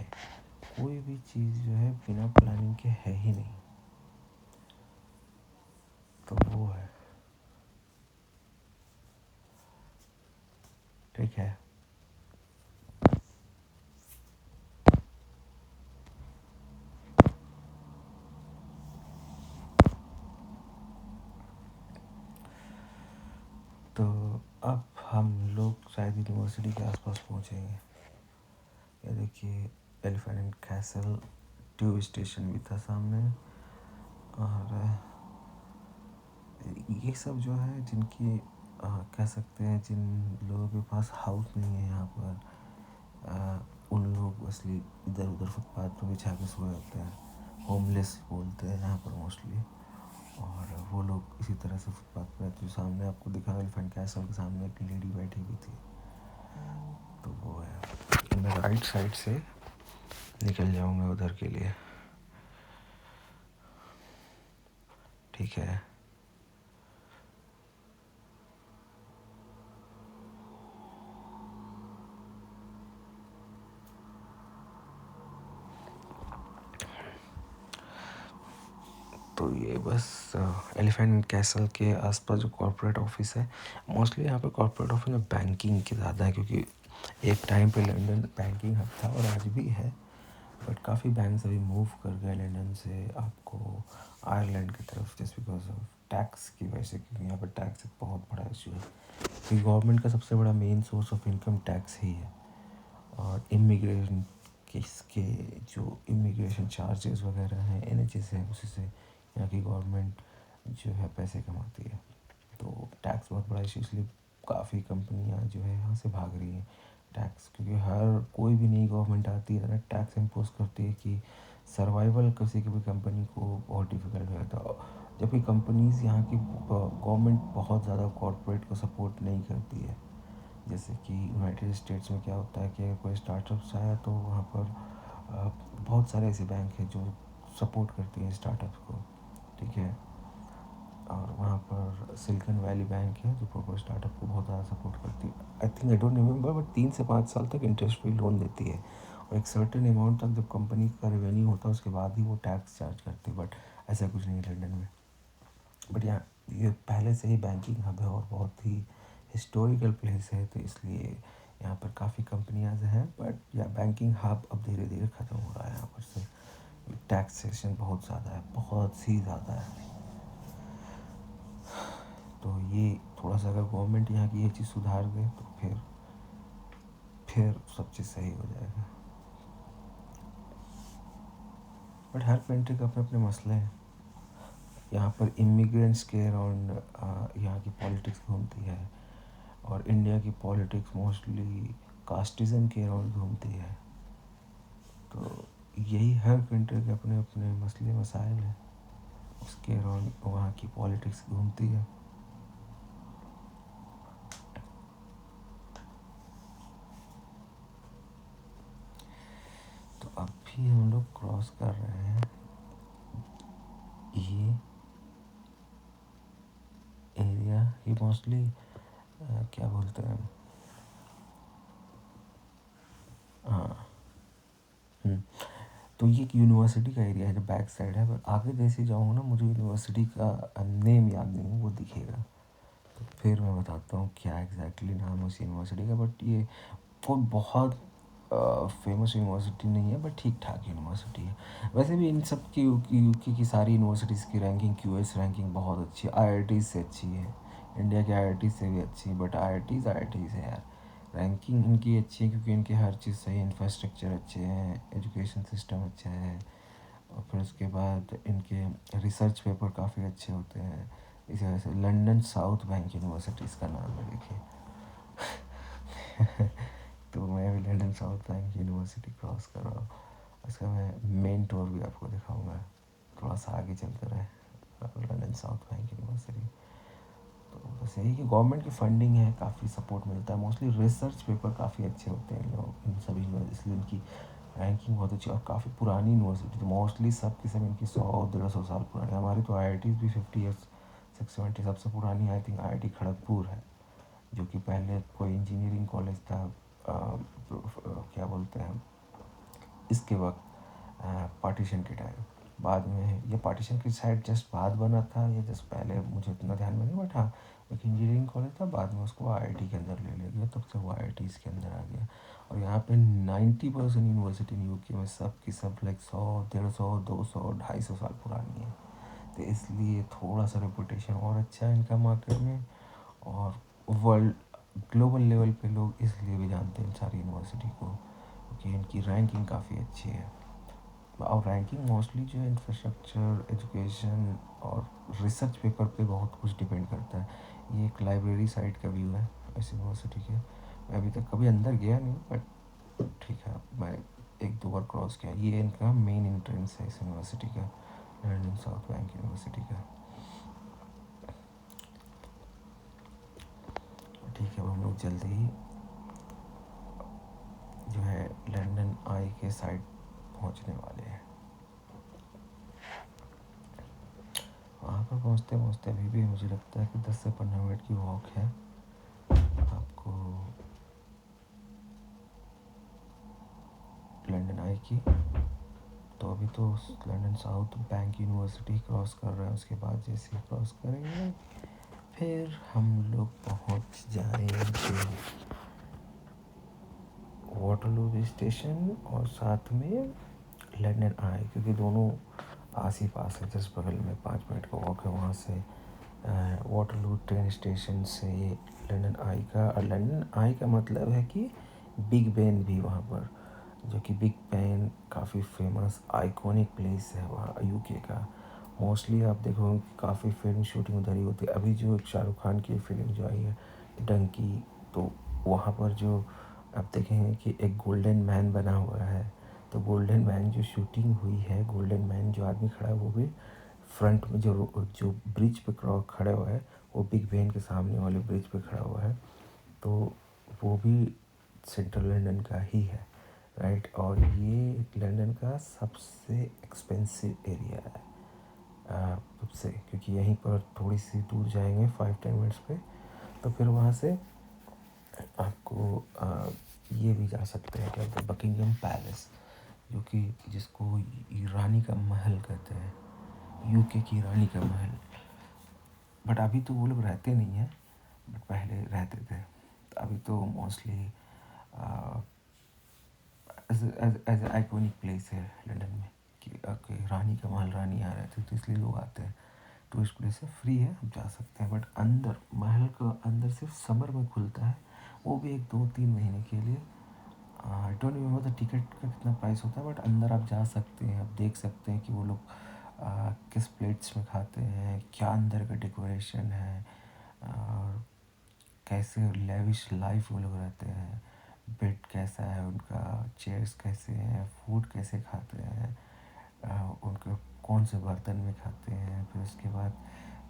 कोई भी चीज़ जो है बिना प्लानिंग के है ही नहीं। तो वो है, ठीक है। तो अब हम लोग शायद यूनिवर्सिटी के आसपास पहुँचेंगे। ये देखिए एलिफेंट कैसल ट्यूब स्टेशन भी था सामने। और ये सब जो है जिनकी कह सकते हैं जिन लोगों के पास हाउस नहीं है यहाँ पर, उन लोग असली इधर उधर फुटपाथ पर बिछा के सोए होते हैं। होमलेस बोलते हैं यहाँ पर मोस्टली। और वो लोग इसी तरह से फुटपाथ पर रहते। जो सामने आपको दिखा एलिफेंट कैसल के सामने एक लेडी बैठी हुई थी, तो वो है। मैं राइट साइड से निकल जाऊँगा उधर के लिए, ठीक है। तो ये बस एलिफेंट कैसल के आसपास जो कॉर्पोरेट ऑफिस है, मोस्टली यहाँ पे कॉर्पोरेट ऑफिस में बैंकिंग की ज़्यादा है, क्योंकि एक टाइम पे लंदन बैंकिंग हब था और आज भी है। बट काफ़ी बैंक्स अभी मूव कर गए लंदन से आपको आयरलैंड की तरफ, जस्ट बिकॉज ऑफ टैक्स की वजह से, क्योंकि यहाँ पर टैक्स एक बहुत बड़ा इशू है। क्योंकि गवर्नमेंट का सबसे बड़ा main source of income tax ही है। और इमिग्रेशन के जो इमिग्रेशन चार्जेस वगैरह हैं, NHS है, उसी से यहाँ की गवर्नमेंट जो है पैसे कमाती है। तो टैक्स बहुत बड़ा इशू, इसलिए काफ़ी कंपनियाँ जो है यहाँ से भाग रही हैं टैक्स, क्योंकि हर कोई भी नई गवर्नमेंट आती है ना, टैक्स इम्पोज करती है कि सर्वाइवल किसी की भी कंपनी को बहुत डिफ़िकल्ट हो जाता है। जबकि कंपनीज़ यहाँ की गवर्नमेंट बहुत ज़्यादा कॉरपोरेट को सपोर्ट नहीं करती है। जैसे कि यूनाइटेड स्टेट्स में क्या होता है कि अगर कोई स्टार्टअप्स आया तो वहाँ पर बहुत सारे ऐसे बैंक हैं जो सपोर्ट करती हैं स्टार्टअप्स को, ठीक है। और वहाँ पर सिलिकॉन वैली बैंक है जो प्रॉपर स्टार्टअप को बहुत ज़्यादा सपोर्ट करती है। I think, I don't remember, but 3 से 5 साल तक इंटरेस्ट फ्री लोन देती है। और एक सर्टेन अमाउंट तक जब कंपनी का रेवेन्यू होता है उसके बाद ही वो टैक्स चार्ज करती है। बट ऐसा कुछ नहीं है लंदन में। बट यहाँ ये पहले से ही बैंकिंग हब है और बहुत ही हिस्टोरिकल प्लेस है, तो इसलिए यहाँ पर काफ़ी कंपनियाँ हैं। बट या बैंकिंग हब अब धीरे धीरे ख़त्म हो रहा है यहाँ पर से। टैक्सेशन बहुत ज़्यादा है, बहुत ही ज़्यादा है। तो ये थोड़ा सा अगर गवर्नमेंट यहाँ की ये चीज़ सुधार दे तो फिर सब चीज़ सही हो जाएगा। बट हर कंट्री के अपने अपने मसले हैं। यहाँ पर इमिग्रेंट्स के अराउंड यहाँ की पॉलिटिक्स घूमती है, और इंडिया की पॉलिटिक्स मोस्टली कास्टिज़म के अराउंड घूमती है। तो यही हर कंट्री के अपने अपने मसले मसाइल हैं, उसके अराउंड वहाँ की पॉलिटिक्स घूमती है। तो अभी हम लोग क्रॉस कर रहे हैं ये एरिया। ये मोस्टली क्या बोलते हैं, हाँ, तो ये एक यूनिवर्सिटी का एरिया है जो बैक साइड है। पर आगे जैसे जाऊँगा ना, मुझे यूनिवर्सिटी का नेम याद नहीं, वो दिखेगा तो फिर मैं बताता हूँ क्या एग्जैक्टली नाम है उस यूनिवर्सिटी का। बट ये वो बहुत फेमस यूनिवर्सिटी नहीं है, बट ठीक ठाक यूनिवर्सिटी है। वैसे भी इन सब की यूके की सारी यूनिवर्सिटीज़ की रैंकिंग, QS रैंकिंग बहुत अच्छी है। IIT से अच्छी है, इंडिया के IIT से भी अच्छी है। बट IIT है यार, रैंकिंग इनकी अच्छी है क्योंकि इनकी हर चीज़ सही, इंफ्रास्ट्रक्चर अच्छे हैं, एजुकेशन सिस्टम अच्छा है। और फिर उसके बाद इनके रिसर्च पेपर काफ़ी अच्छे होते हैं। इस वजह से लंदन साउथ बैंक यूनिवर्सिटी इसका नाम है, देखिए। तो मैं अभी London south bank university cross कर रहा हूँ। उसका मैं मेन टूर भी आपको दिखाऊंगा, थोड़ा सा आगे चलते रहे। लंदन साउथ बैंक यूनिवर्सिटी तो बस यही कि गवर्नमेंट की फंडिंग है, काफ़ी सपोर्ट मिलता है। मोस्टली रिसर्च पेपर काफ़ी अच्छे होते हैं इन लोग, इन सभी में, इसलिए इनकी रैंकिंग बहुत अच्छी। और काफ़ी पुरानी यूनिवर्सिटी, तो मोस्टली सब की सब इनकी 100-150 साल पुरानी। हमारी तो IIT भी 50 ईयर्स 670। सबसे पुरानी आई थिंक IIT खड़गपुर है, जो कि पहले कोई इंजीनियरिंग कॉलेज था। क्या बोलते हैं इसके वक्त, पार्टीशन के टाइम। बाद में ये पार्टीशन की साइड जस्ट बाद बना था, ये जस्ट पहले मुझे उतना ध्यान में नहीं, बट हाँ एक इंजीनियरिंग कॉलेज था। बाद में उसको IIT के अंदर ले लिया गया, तब से वो IIT इसके अंदर आ गया। और यहाँ पे 90% यूनिवर्सिटी इन UK में सब की सब लाइक 100, 150, 200, 250 साल पुरानी है। तो इसलिए थोड़ा सा रेपुटेशन और अच्छा है इनका मार्केट में। और वर्ल्ड ग्लोबल लेवल पे लोग इसलिए भी जानते हैं इन सारी यूनिवर्सिटी को, क्योंकि इनकी रैंकिंग काफ़ी अच्छी है। और रैंकिंग मोस्टली जो है इंफ्रास्ट्रक्चर, एजुकेशन और रिसर्च पेपर पे बहुत कुछ डिपेंड करता है। ये एक लाइब्रेरी साइड का व्यू है इस यूनिवर्सिटी के। मैं अभी तक कभी अंदर गया नहीं, बट ठीक है, मैं एक दो बार क्रॉस किया। ये इनका मेन एंट्रेंस है इस यूनिवर्सिटी का, लंदन साउथ बैंक यूनिवर्सिटी का। ठीक है, अब हम लोग जल्दी ही जो है लंदन आई के साइड पहुंचने वाले हैं। वहाँ पर पहुँचते पहुँचते अभी भी मुझे लगता है कि 10 से 15 मिनट की वॉक है आपको लंदन आई की। तो अभी तो London south bank university cross कर रहे हैं, उसके बाद जैसे ही क्रॉस करेंगे फिर हम लोग पहुँच जाएंगे वाटरलू स्टेशन और साथ में लंदन आई, क्योंकि दोनों आस ही पास है, जस्ट बगल में 5 मिनट का वॉक है वहाँ से वाटरलू ट्रेन स्टेशन से लंदन आई का। और लंदन आई का मतलब है कि बिग बेन भी वहाँ पर, जो कि बिग बेन काफ़ी फेमस आइकॉनिक प्लेस है वहाँ यूके का। मोस्टली आप देखोगे कि काफ़ी फिल्म शूटिंग उधर ही होती है। अभी जो शाहरुख खान की फिल्म जो आई है डंकी, तो वहाँ पर जो आप देखेंगे कि एक गोल्डन मैन बना हुआ है। तो गोल्डन मैन जो शूटिंग हुई है, गोल्डन मैन जो आदमी खड़ा है वो भी फ्रंट में जो ब्रिज पे खड़ा हुआ है, वो बिग बेन के सामने वाले ब्रिज पे खड़ा हुआ है। तो वो भी सेंट्रल लंदन का ही है, राइट। और ये लंदन का सबसे एक्सपेंसिव एरिया है सबसे, क्योंकि यहीं पर थोड़ी सी दूर जाएंगे 5-10 मिनट्स पे, तो फिर वहाँ से आपको ये भी जा सकते हैं, क्या कहते हैं, बकिंगम पैलेस, जो कि जिसको रानी का महल कहते हैं, यूके की रानी का महल। बट अभी तो वो लोग रहते नहीं हैं, बट पहले रहते थे। तो अभी तो मोस्टली एज आइकॉनिक प्लेस है लंदन में कि रानी का महल, रानी आ रहे थे तो इसलिए लोग आते हैं। टूरिस्ट प्लेस है, फ्री है, हम जा सकते हैं। बट अंदर महल का अंदर सिर्फ समर में खुलता है, वो भी 1-2-3 महीने के लिए। I don't remember the ticket का कितना प्राइस होता है, बट अंदर आप जा सकते हैं, आप देख सकते हैं कि वो लोग किस प्लेट्स में खाते हैं, क्या अंदर का डेकोरेशन है, और कैसे लेविश लाइफ वो लोग रहते हैं, बेड कैसा है उनका, चेयर्स कैसे हैं, फूड कैसे खाते हैं, उनके कौन से बर्तन में खाते हैं, फिर उसके बाद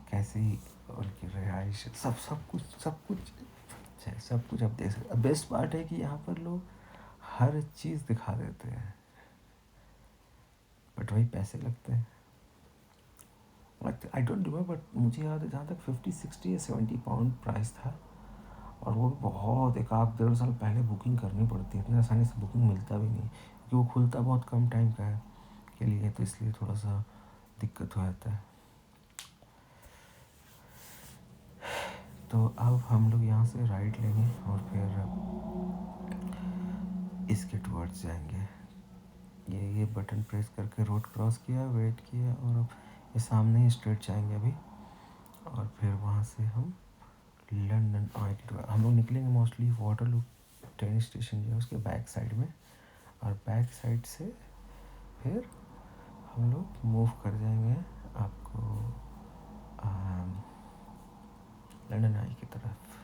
कैसी उनकी रिहाइश, सब कुछ आप देख सकते। बेस्ट पार्ट है कि यहाँ पर लोग हर चीज़ दिखा देते हैं, बट वही पैसे लगते हैं। आई डोंट रिमेम्बर, बट मुझे याद है जहाँ तक 50, 60 या 70 पाउंड प्राइस था। और वो भी बहुत 1-1.5 साल पहले बुकिंग करनी पड़ती है, इतनी आसानी से बुकिंग मिलता भी नहीं, क्योंकि वो खुलता बहुत कम टाइम का है के लिए, तो इसलिए थोड़ा सा दिक्कत हो जाता है। तो अब हम लोग यहाँ से राइट लेंगे और फिर इसके टुवर्ड्स जाएंगे। ये बटन प्रेस करके रोड क्रॉस किया, वेट किया, और अब ये सामने ही स्ट्रेट जाएंगे अभी। और फिर वहाँ से हम लंदन आई के हम लोग निकलेंगे मोस्टली वाटरलू ट्रेन स्टेशन जो है उसके बैक साइड में, और बैक साइड से फिर हम लोग मूव कर जाएंगे आपको लंदन आई की तरफ।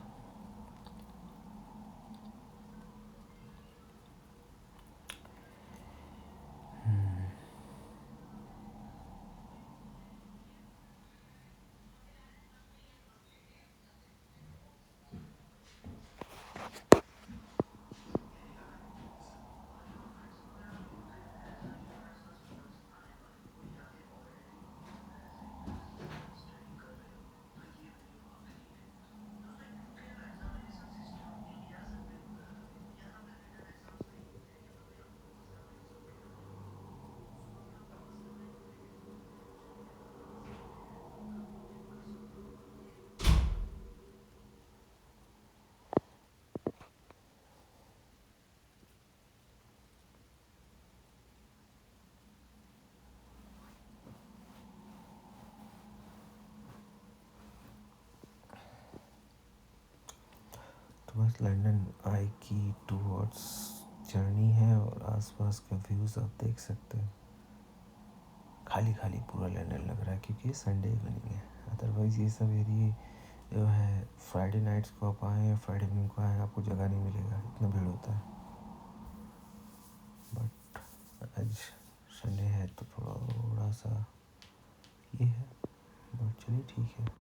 तो बस लंदन आई की टूवर्ड्स जर्नी है, और आसपास का व्यूज़ आप देख सकते हैं। खाली खाली पूरा लंदन लग रहा है, क्योंकि संडे इवनिंग है। अदरवाइज़ ये सब एरिए जो है फ्राइडे नाइट्स को आप आएँ या फ्राइडे इवनिंग को आएँ, आपको जगह नहीं मिलेगा, इतना भीड़ होता है। बट आज संडे है तो थोड़ा सा ये है, बट चलिए ठीक है।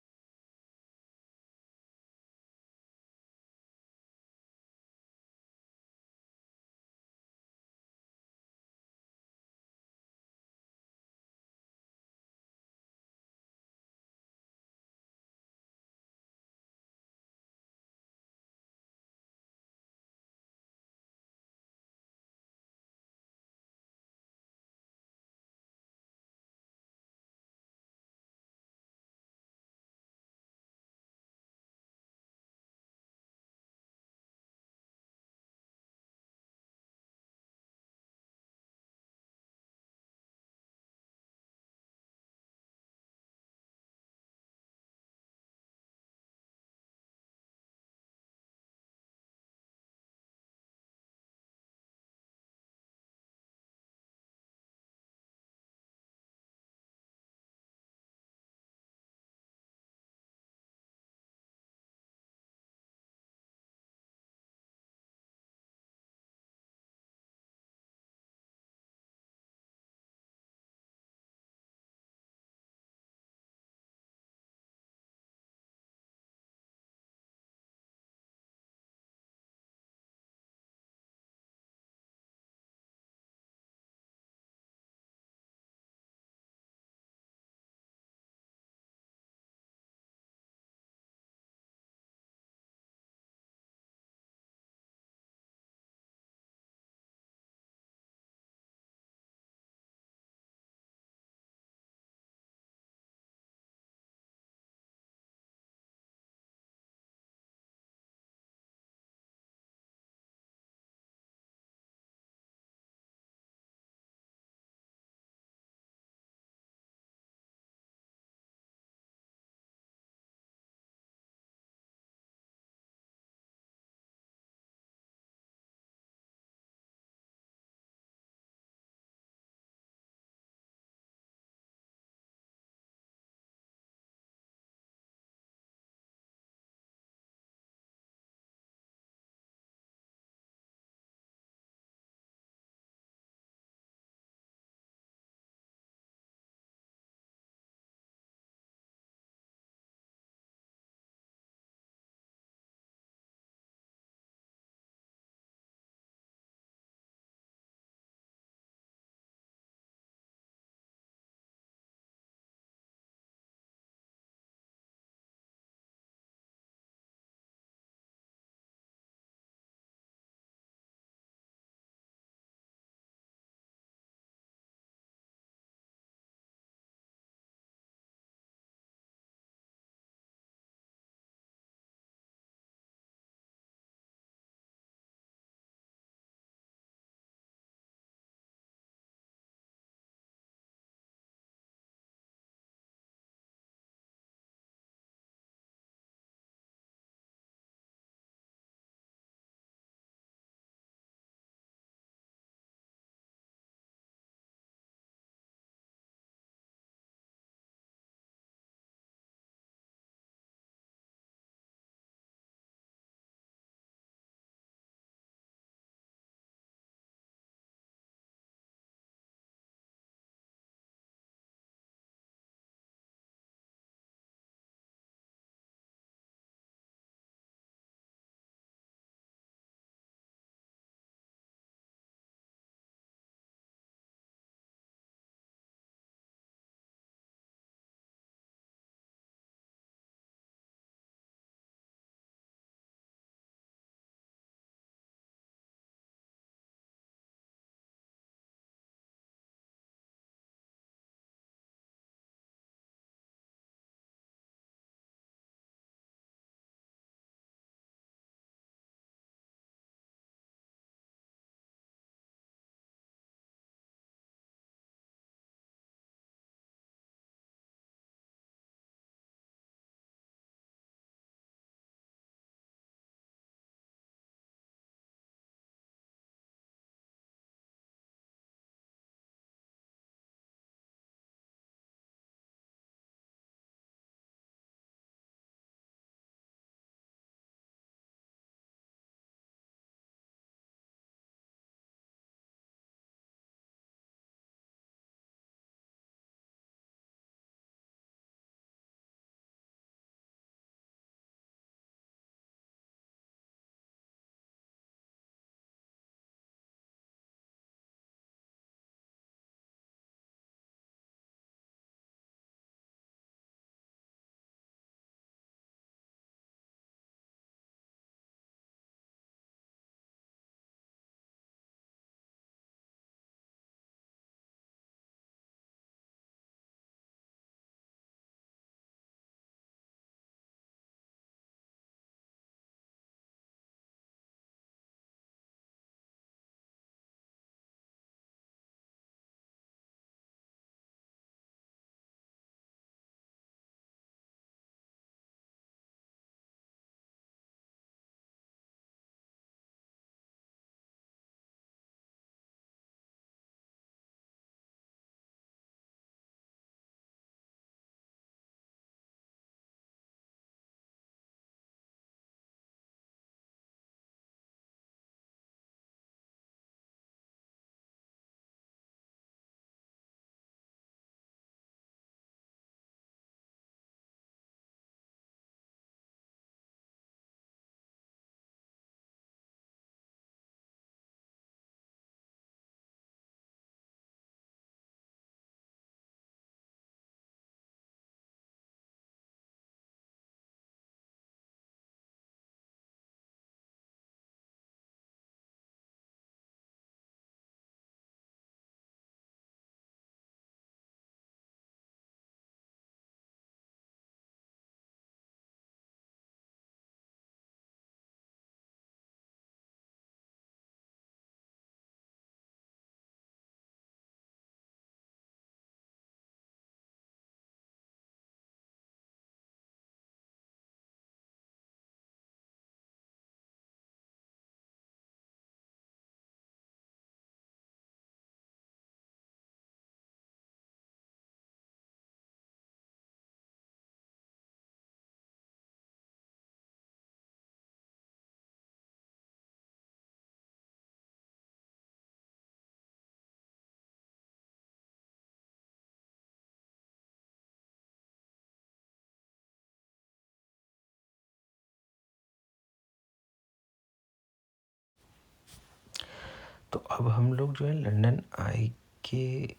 तो अब हम लोग जो है लंदन आई के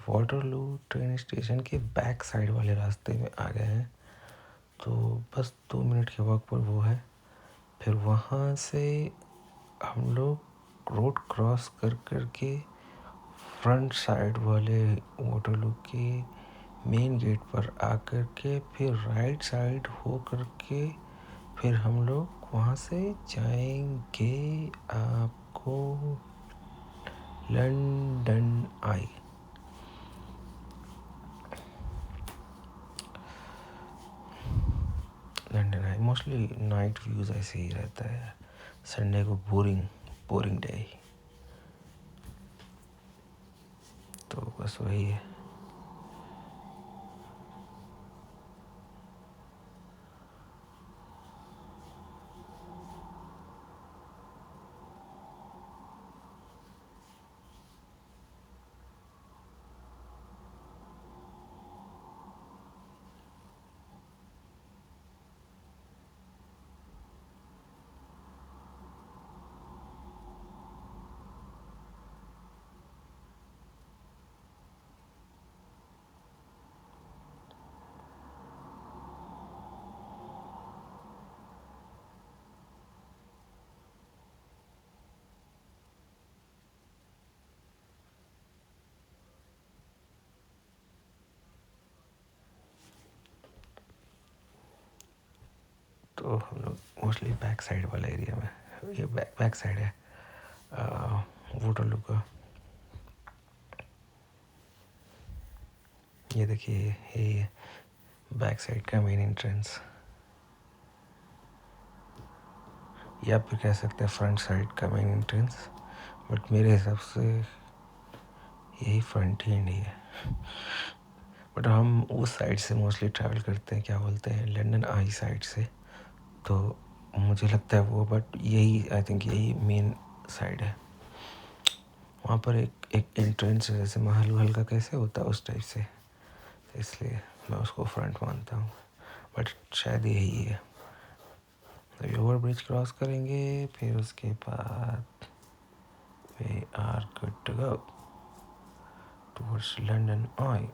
वाटरलू ट्रेन स्टेशन के बैक साइड वाले रास्ते में आ गए हैं। तो बस 2 मिनट के वॉक पर वो है। फिर वहाँ से हम लोग रोड क्रॉस कर कर के फ्रंट साइड वाले वाटरलू के मेन गेट पर आकर के फिर राइट साइड हो कर के फिर हम लोग वहाँ से जाएंगे आपको London I. London I mostly night views ऐसे ही रहता है। संडे को बोरिंग डे। तो बस वही है। तो हम लोग मोस्टली बैक साइड वाला एरिया में, ये बैक साइड है वाटरलू का। ये देखिए ये बैक साइड का मेन एंट्रेंस, या फिर कह सकते हैं फ्रंट साइड का मेन एंट्रेंस, बट मेरे हिसाब से यही फ्रंट ही एंड ही है। बट हम उस साइड से मोस्टली ट्रैवल करते हैं, क्या बोलते हैं, लंदन आई साइड से। तो मुझे लगता है वो, बट यही आई थिंक यही मेन साइड है। वहाँ पर एक एंट्रेंस है, जैसे महल वहल का कैसे होता है उस टाइप से, तो इसलिए मैं उसको फ्रंट मानता हूँ, बट शायद यही है। तो ओवर ब्रिज क्रॉस करेंगे, फिर उसके बाद we are good to go towards London Eye.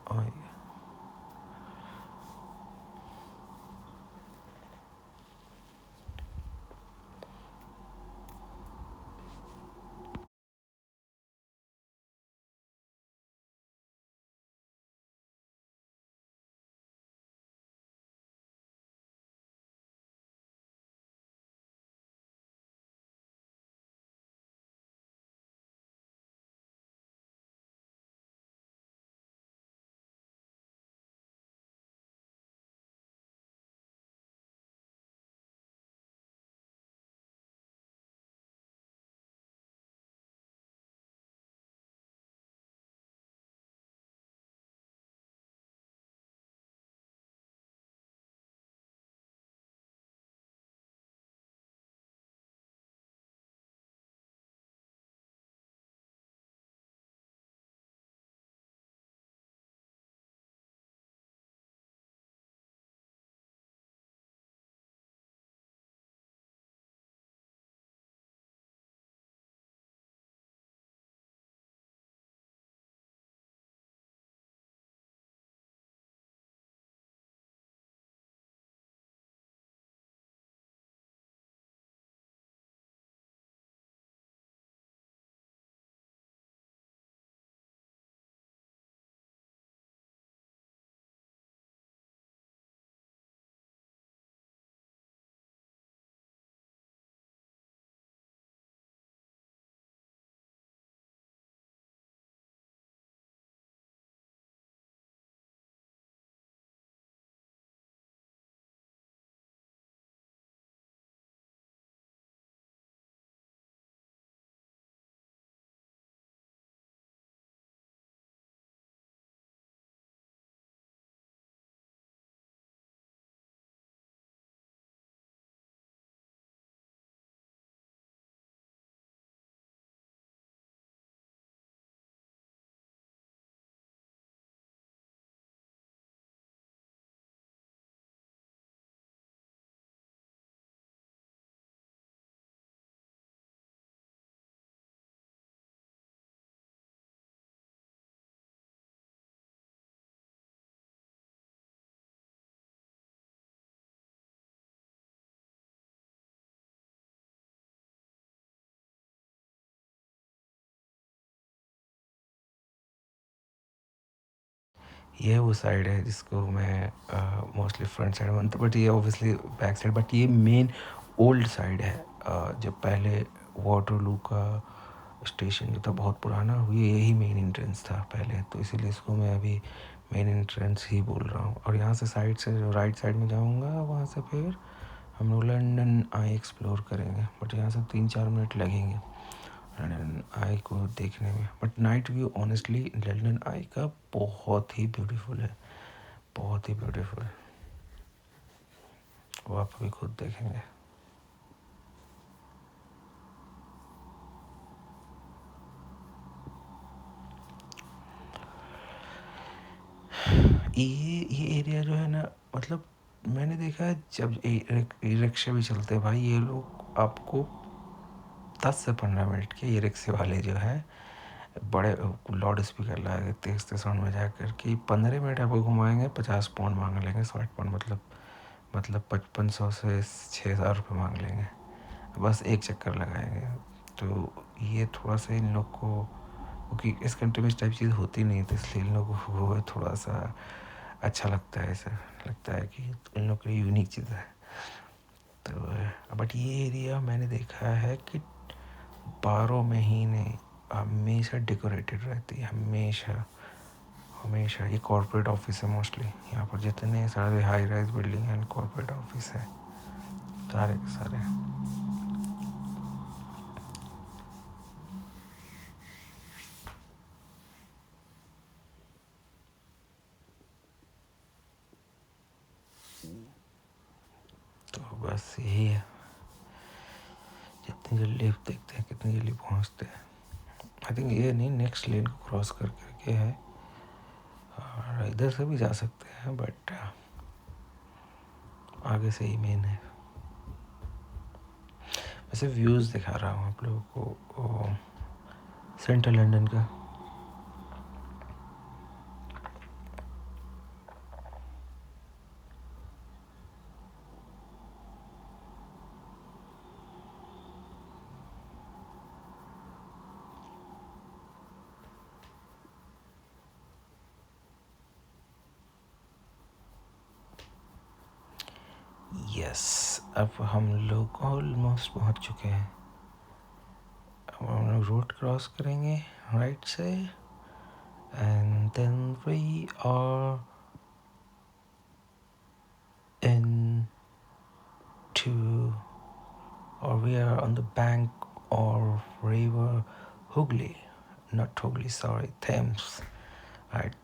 ये वो साइड है जिसको मैं मोस्टली फ्रंट साइड मानता हूँ, बट ये ऑब्वियसली बैक साइड, बट ये मेन ओल्ड साइड है। जब पहले वाटरलू का स्टेशन जो था बहुत पुराना, ये यही मेन एंट्रेंस था पहले, तो इसीलिए इसको मैं अभी मेन एंट्रेंस ही बोल रहा हूँ। और यहाँ से साइड से जो राइट साइड में जाऊँगा, वहाँ से फिर हम लोग लंदन आई एक्सप्लोर करेंगे, बट यहाँ से 3-4 मिनट लगेंगे लंदन आई को देखने में। But night view honestly London Eye का बहुत ही ब्यूटीफुल है, बहुत ही ब्यूटीफुल। वो आप अभी खुद देखेंगे। ये एरिया जो है ना, मतलब मैंने देखा है जब ई रिक्शा भी चलते हैं भाई, ये लोग आपको 10 से 15 मिनट के ई रिक्शे वाले जो है बड़े लाउड स्पीकर लगा के तेज तेज साउंड में जा कर के 15 मिनट आपको घुमाएंगे, 50 पाउंड मांग लेंगे, 60 पाउंड, मतलब 5500 से 6000 रुपये मांग लेंगे, बस एक चक्कर लगाएंगे। तो ये थोड़ा सा इन लोग को, क्योंकि इस कंट्री में इस टाइप चीज़ होती नहीं, तो इसलिए इन लोगों को वो थोड़ा सा अच्छा लगता है, ऐसा लगता है कि इन लोग की यूनिक चीज़ है। तो बट ये एरिया मैंने देखा है कि 12 महीने हमेशा डेकोरेटेड रहती है, हमेशा हमेशा। ये कॉर्पोरेट ऑफिस है मोस्टली, यहाँ पर जितने सारे हाई राइज बिल्डिंग हैं कॉर्पोरेट ऑफिस है सारे के सारे। तो बस यही है, जितनी जल्दी देखते हैं कितनी जल्दी पहुँचते हैं। आई थिंक ये नहीं, नेक्स्ट लेन को क्रॉस कर करके है, और इधर से भी जा सकते हैं, बट आगे से ही मेन है। वैसे व्यूज़ दिखा रहा हूँ आप लोगों को सेंट्रल लंदन का। यस, अब हम लोग ऑलमोस्ट पहुंच चुके हैं। अब हम लोग रोड क्रॉस करेंगे राइट से, and then we are in two, or we are on the bank of river Hooghly, not Hooghly, sorry, Thames, right?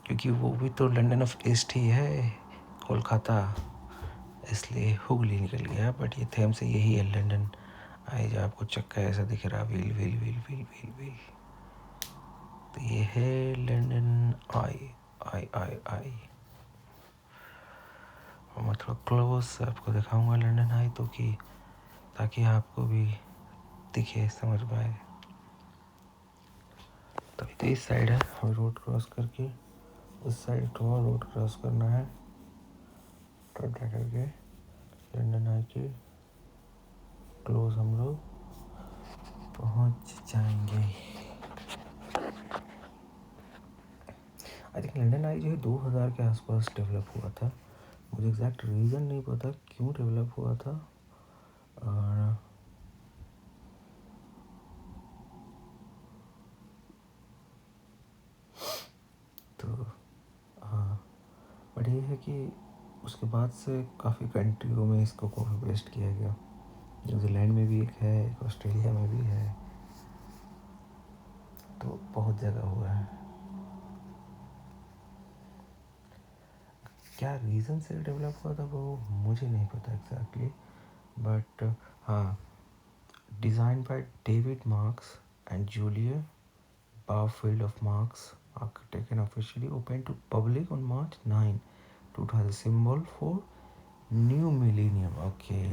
क्योंकि वो भी तो लंदन ऑफ ईस्ट ही है, कोलकाता, इसलिए हुगली निकल गया। बट ये थेम्स से यही है लंदन आई, जो आपको चक्का ऐसा दिख रहा, wheel wheel wheel wheel wheel wheel, तो ये है लंदन आई आई आई आई। और मैं थोड़ा क्लोज से आपको दिखाऊंगा लंदन आई, तो कि ताकि आपको भी दिखे, समझ पाए। तो इस साइड है, हमें रोड क्रॉस करके उस साइड को रोड क्रॉस करना है, तब जा करके लंदन आई के क्लोज हम लोग पहुंच जाएंगे। आई थिंक लंदन आई जो है 2000 के आसपास डेवलप हुआ था, मुझे एग्जैक्ट रीज़न नहीं पता क्यों डेवलप हुआ था। और तो हाँ, बट ये है कि उसके बाद से काफ़ी कंट्रियों में इसको कॉपी पेस्ट किया गया, न्यूजीलैंड में भी एक है, एक ऑस्ट्रेलिया में भी है, तो बहुत जगह हुआ है। क्या रीज़न से डेवलप हुआ था वो मुझे नहीं पता एग्जैक्टली, बट हाँ, design by David marks and Julia Barfield of Marks, architect, and officially opened to public on March 9, 2000. Symbol for new millennium. Okay,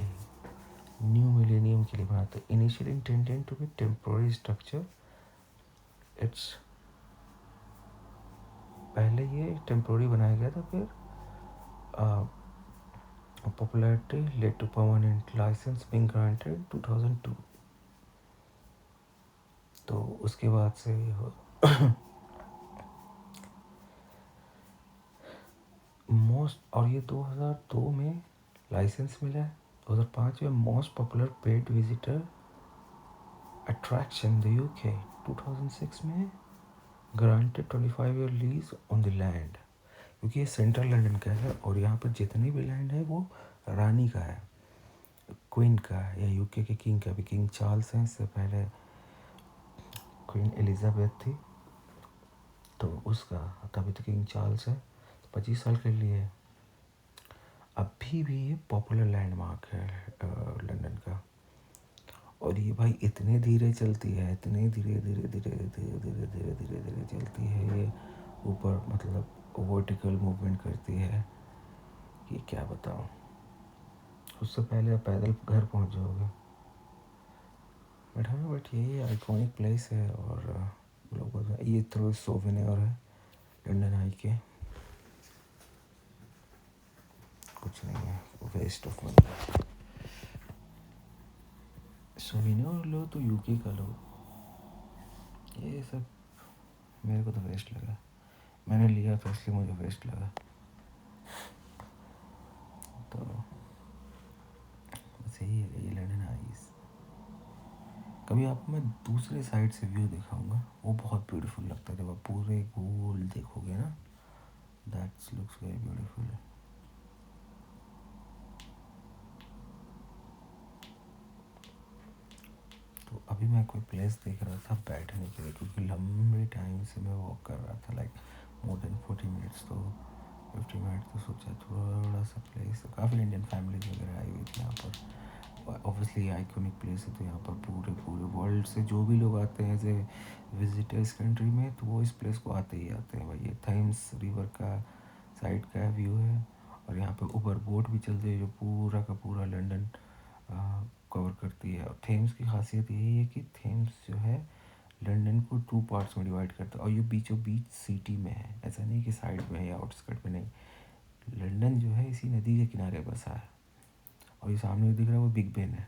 new millennium के लिए बना था। Initially intended to be temporary structure. It's पहले ये temporary बनाया गया था, फिर popularity led to permanent license being granted in 2002. तो उसके बाद से मोस्ट, और ये 2002 में लाइसेंस मिला है। 2005 में most popular paid visitor attraction the UK. 2006 में granted 25 year lease on the land, क्योंकि ये सेंट्रल लंदन का है और यहाँ पर जितनी भी लैंड है वो रानी का है, क्वीन का है, या यूके के किंग का भी। किंग चार्ल्स हैं, इससे पहले क्वीन एलिजाबेथ थी, तो उसका तभी तो किंग चार्ल्स है। 25 साल के लिए अभी भी ये पॉपुलर लैंडमार्क है लंदन का। और ये भाई इतने धीरे चलती है, इतने धीरे धीरे धीरे धीरे धीरे धीरे धीरे धीरे चलती है ये, ऊपर मतलब वर्टिकल मूवमेंट करती है कि क्या बताऊँ। उससे पहले आप पैदल घर पहुंच जाओगे। बट हाँ, बट ये आइकॉनिक प्लेस है, और लोगों का ये थोड़ा सोवेनियर है लंदन आई के, कुछ नहीं है, वेस्ट ऑफ मनी। सोवेनियर लो तो यूके का लो, ये सब मेरे को तो वेस्ट लगा। मैंने लिया तो इसलिए मुझे वेस्ट लगा। तो बस यही है, ये लंदन आइस। कभी आपको मैं दूसरे साइड से व्यू दिखाऊंगा, वो बहुत ब्यूटीफुल लगता है जब आप पूरे गोल देखोगे ना, दैट्स लुक्स वेरी ब्यूटीफुल। तो अभी मैं कोई प्लेस देख रहा था बैठने के लिए, क्योंकि लंबे टाइम से मैं वॉक कर रहा था, लाइक मोर देन 40 मिनट्स, तो 50 मिनट, तो सोचा थोड़ा सा प्लेस, काफ़ी इंडियन फैमिलीज वगैरह आई हुई थी यहाँ पर। ऑब्वियसली आइकॉनिक प्लेस है, तो यहाँ पर पूरे पूरे वर्ल्ड से जो भी लोग आते हैं एज ए विजिटर्स कंट्री में, तो वो इस प्लेस को आते ही आते हैं भाई। ये थेम्स रिवर का साइड का व्यू है, और यहाँ पे ऊबर बोट भी चलती है जो पूरा का पूरा लंदन कवर करती है। और थेम्स की खासियत यही है कि थेम्स जो है लंदन को 2 पार्ट्स में डिवाइड करता है, और ये बीचों बीच सिटी में है, ऐसा नहीं कि साइड में है या आउटस्कर्ट में, नहीं। लंदन जो है इसी नदी के किनारे बसा है। और ये सामने दिख रहा है वो बिग बेन है,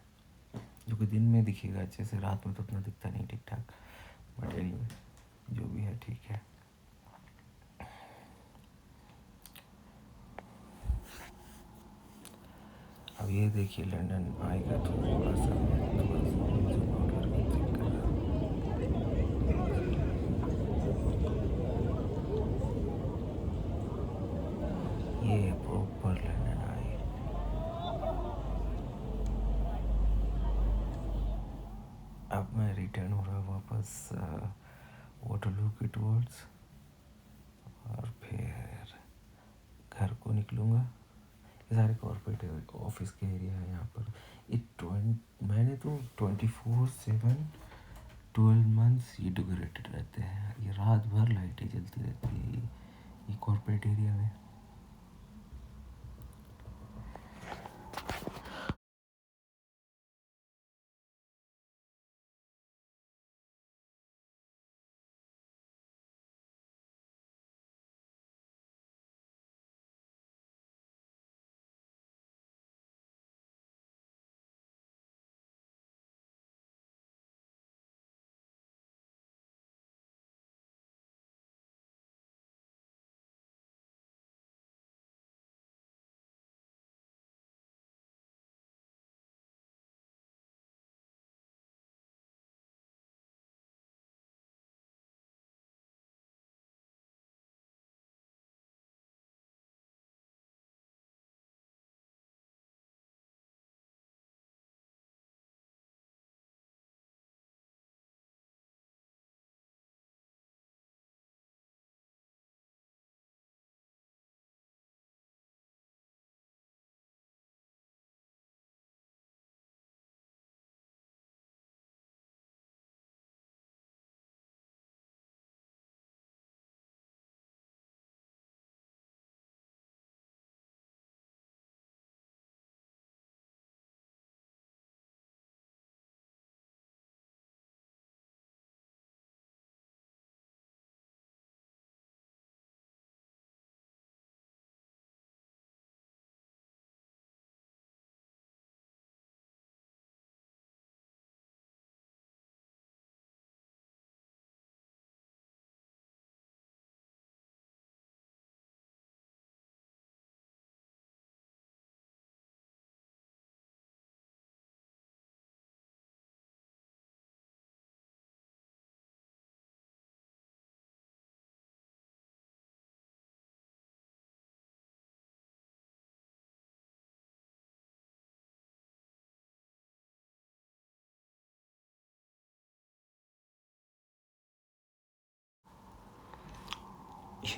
जो कि दिन में दिखेगा अच्छे से, रात में तो उतना दिखता नहीं ठीक ठाक। बट एनीवे, जो भी है ठीक है। अब ये देखिए लंदन आएगा तो थोड़ा सा zoom out करके चेक कर रहा हूँ। ये प्रॉपर लंदन आई। अब मैं रिटर्न हो रहा हूँ वापस वाटरलू की टूवर्ड्स, और फिर घर को निकलूँगा। ये सारे कॉर्पोरेट ऑफिस के एरिया है यहाँ पर। मैंने तो 24/7 12 मंथ्स ये डेकोरेटेड रहते हैं, ये रात भर लाइटें जलती रहती है ये कॉर्पोरेट एरिया में।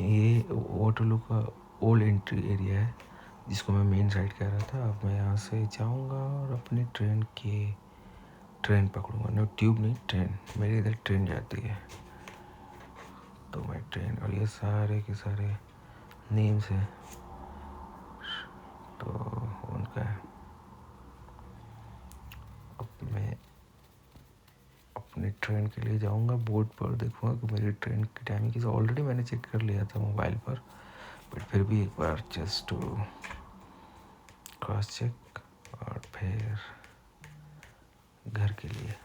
ये वाटरलू का ओल्ड एंट्री एरिया है जिसको मैं मेन साइड कह रहा था। अब मैं यहाँ से जाऊँगा और अपनी ट्रेन पकड़ूँगा। नो, ट्यूब नहीं, ट्रेन। मेरी इधर ट्रेन जाती है तो मैं ट्रेन, और ये सारे के सारे नेम्स हैं तो उनका है। अब मैं अपने ट्रेन के लिए जाऊंगा, बोर्ड पर देखूंगा कि मेरी ट्रेन की टाइमिंग किस। ऑलरेडी मैंने चेक कर लिया था मोबाइल पर, बट फिर भी एक बार जस्ट टू क्रॉस चेक। और फिर घर के लिए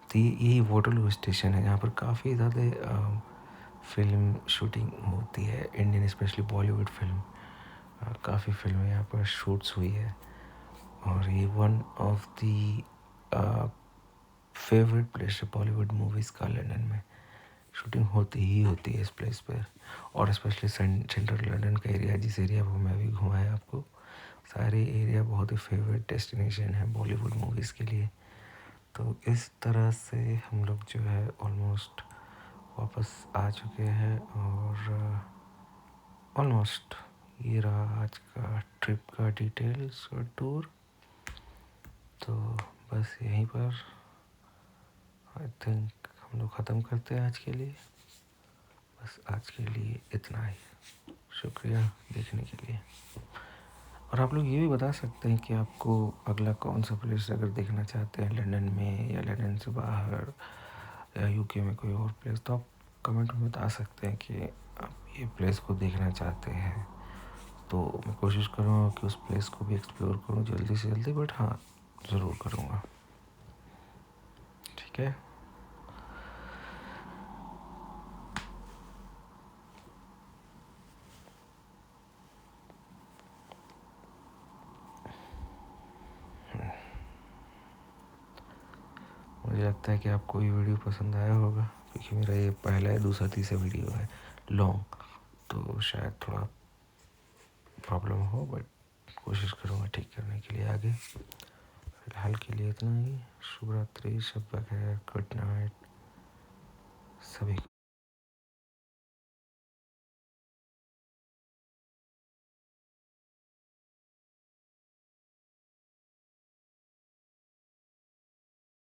तो ये वाटरलू स्टेशन है जहाँ पर काफ़ी ज़्यादा फिल्म शूटिंग होती है, इंडियन स्पेशली बॉलीवुड फिल्म। काफ़ी फिल्में यहाँ पर शूट्स हुई है और ये one of the favourite place है बॉलीवुड मूवीज़ का। लंदन में शूटिंग होती ही होती है इस प्लेस पर, और स्पेशली सेंट्रल लंदन का एरिया, जिस एरिया को मैं भी घुमाया आपको, सारे एरिया बहुत ही फेवरेट डेस्टिनेशन है बॉलीवुड मूवीज़ के लिए। तो इस तरह से हम लोग जो है ऑलमोस्ट वापस आ चुके हैं और ऑलमोस्ट ये रहा आज का ट्रिप का डिटेल्स और टूर। तो बस यहीं पर आई थिंक हम लोग ख़त्म करते हैं आज के लिए। बस आज के लिए इतना ही। शुक्रिया देखने के लिए। और आप लोग ये भी बता सकते हैं कि आपको अगला कौन सा प्लेस अगर देखना चाहते हैं लंदन में या लंदन से बाहर या यूके में कोई और प्लेस, तो आप कमेंट में बता सकते हैं कि आप ये प्लेस को देखना चाहते हैं। तो मैं कोशिश करूँगा कि उस प्लेस को भी एक्सप्लोर करूँ जल्दी से जल्दी, बट हाँ ज़रूर करूँगा। ठीक है। मुझे लगता है कि आपको ये वीडियो पसंद आया होगा, क्योंकि मेरा ये पहला या दूसरा तीसरा वीडियो है लॉन्ग, तो शायद थोड़ा प्रॉब्लम हो, बट कोशिश करूँगा ठीक करने के लिए आगे। फिलहाल के लिए इतना ही। शुभ रात्रि, शब बखैर, गुड नाइट सभी को।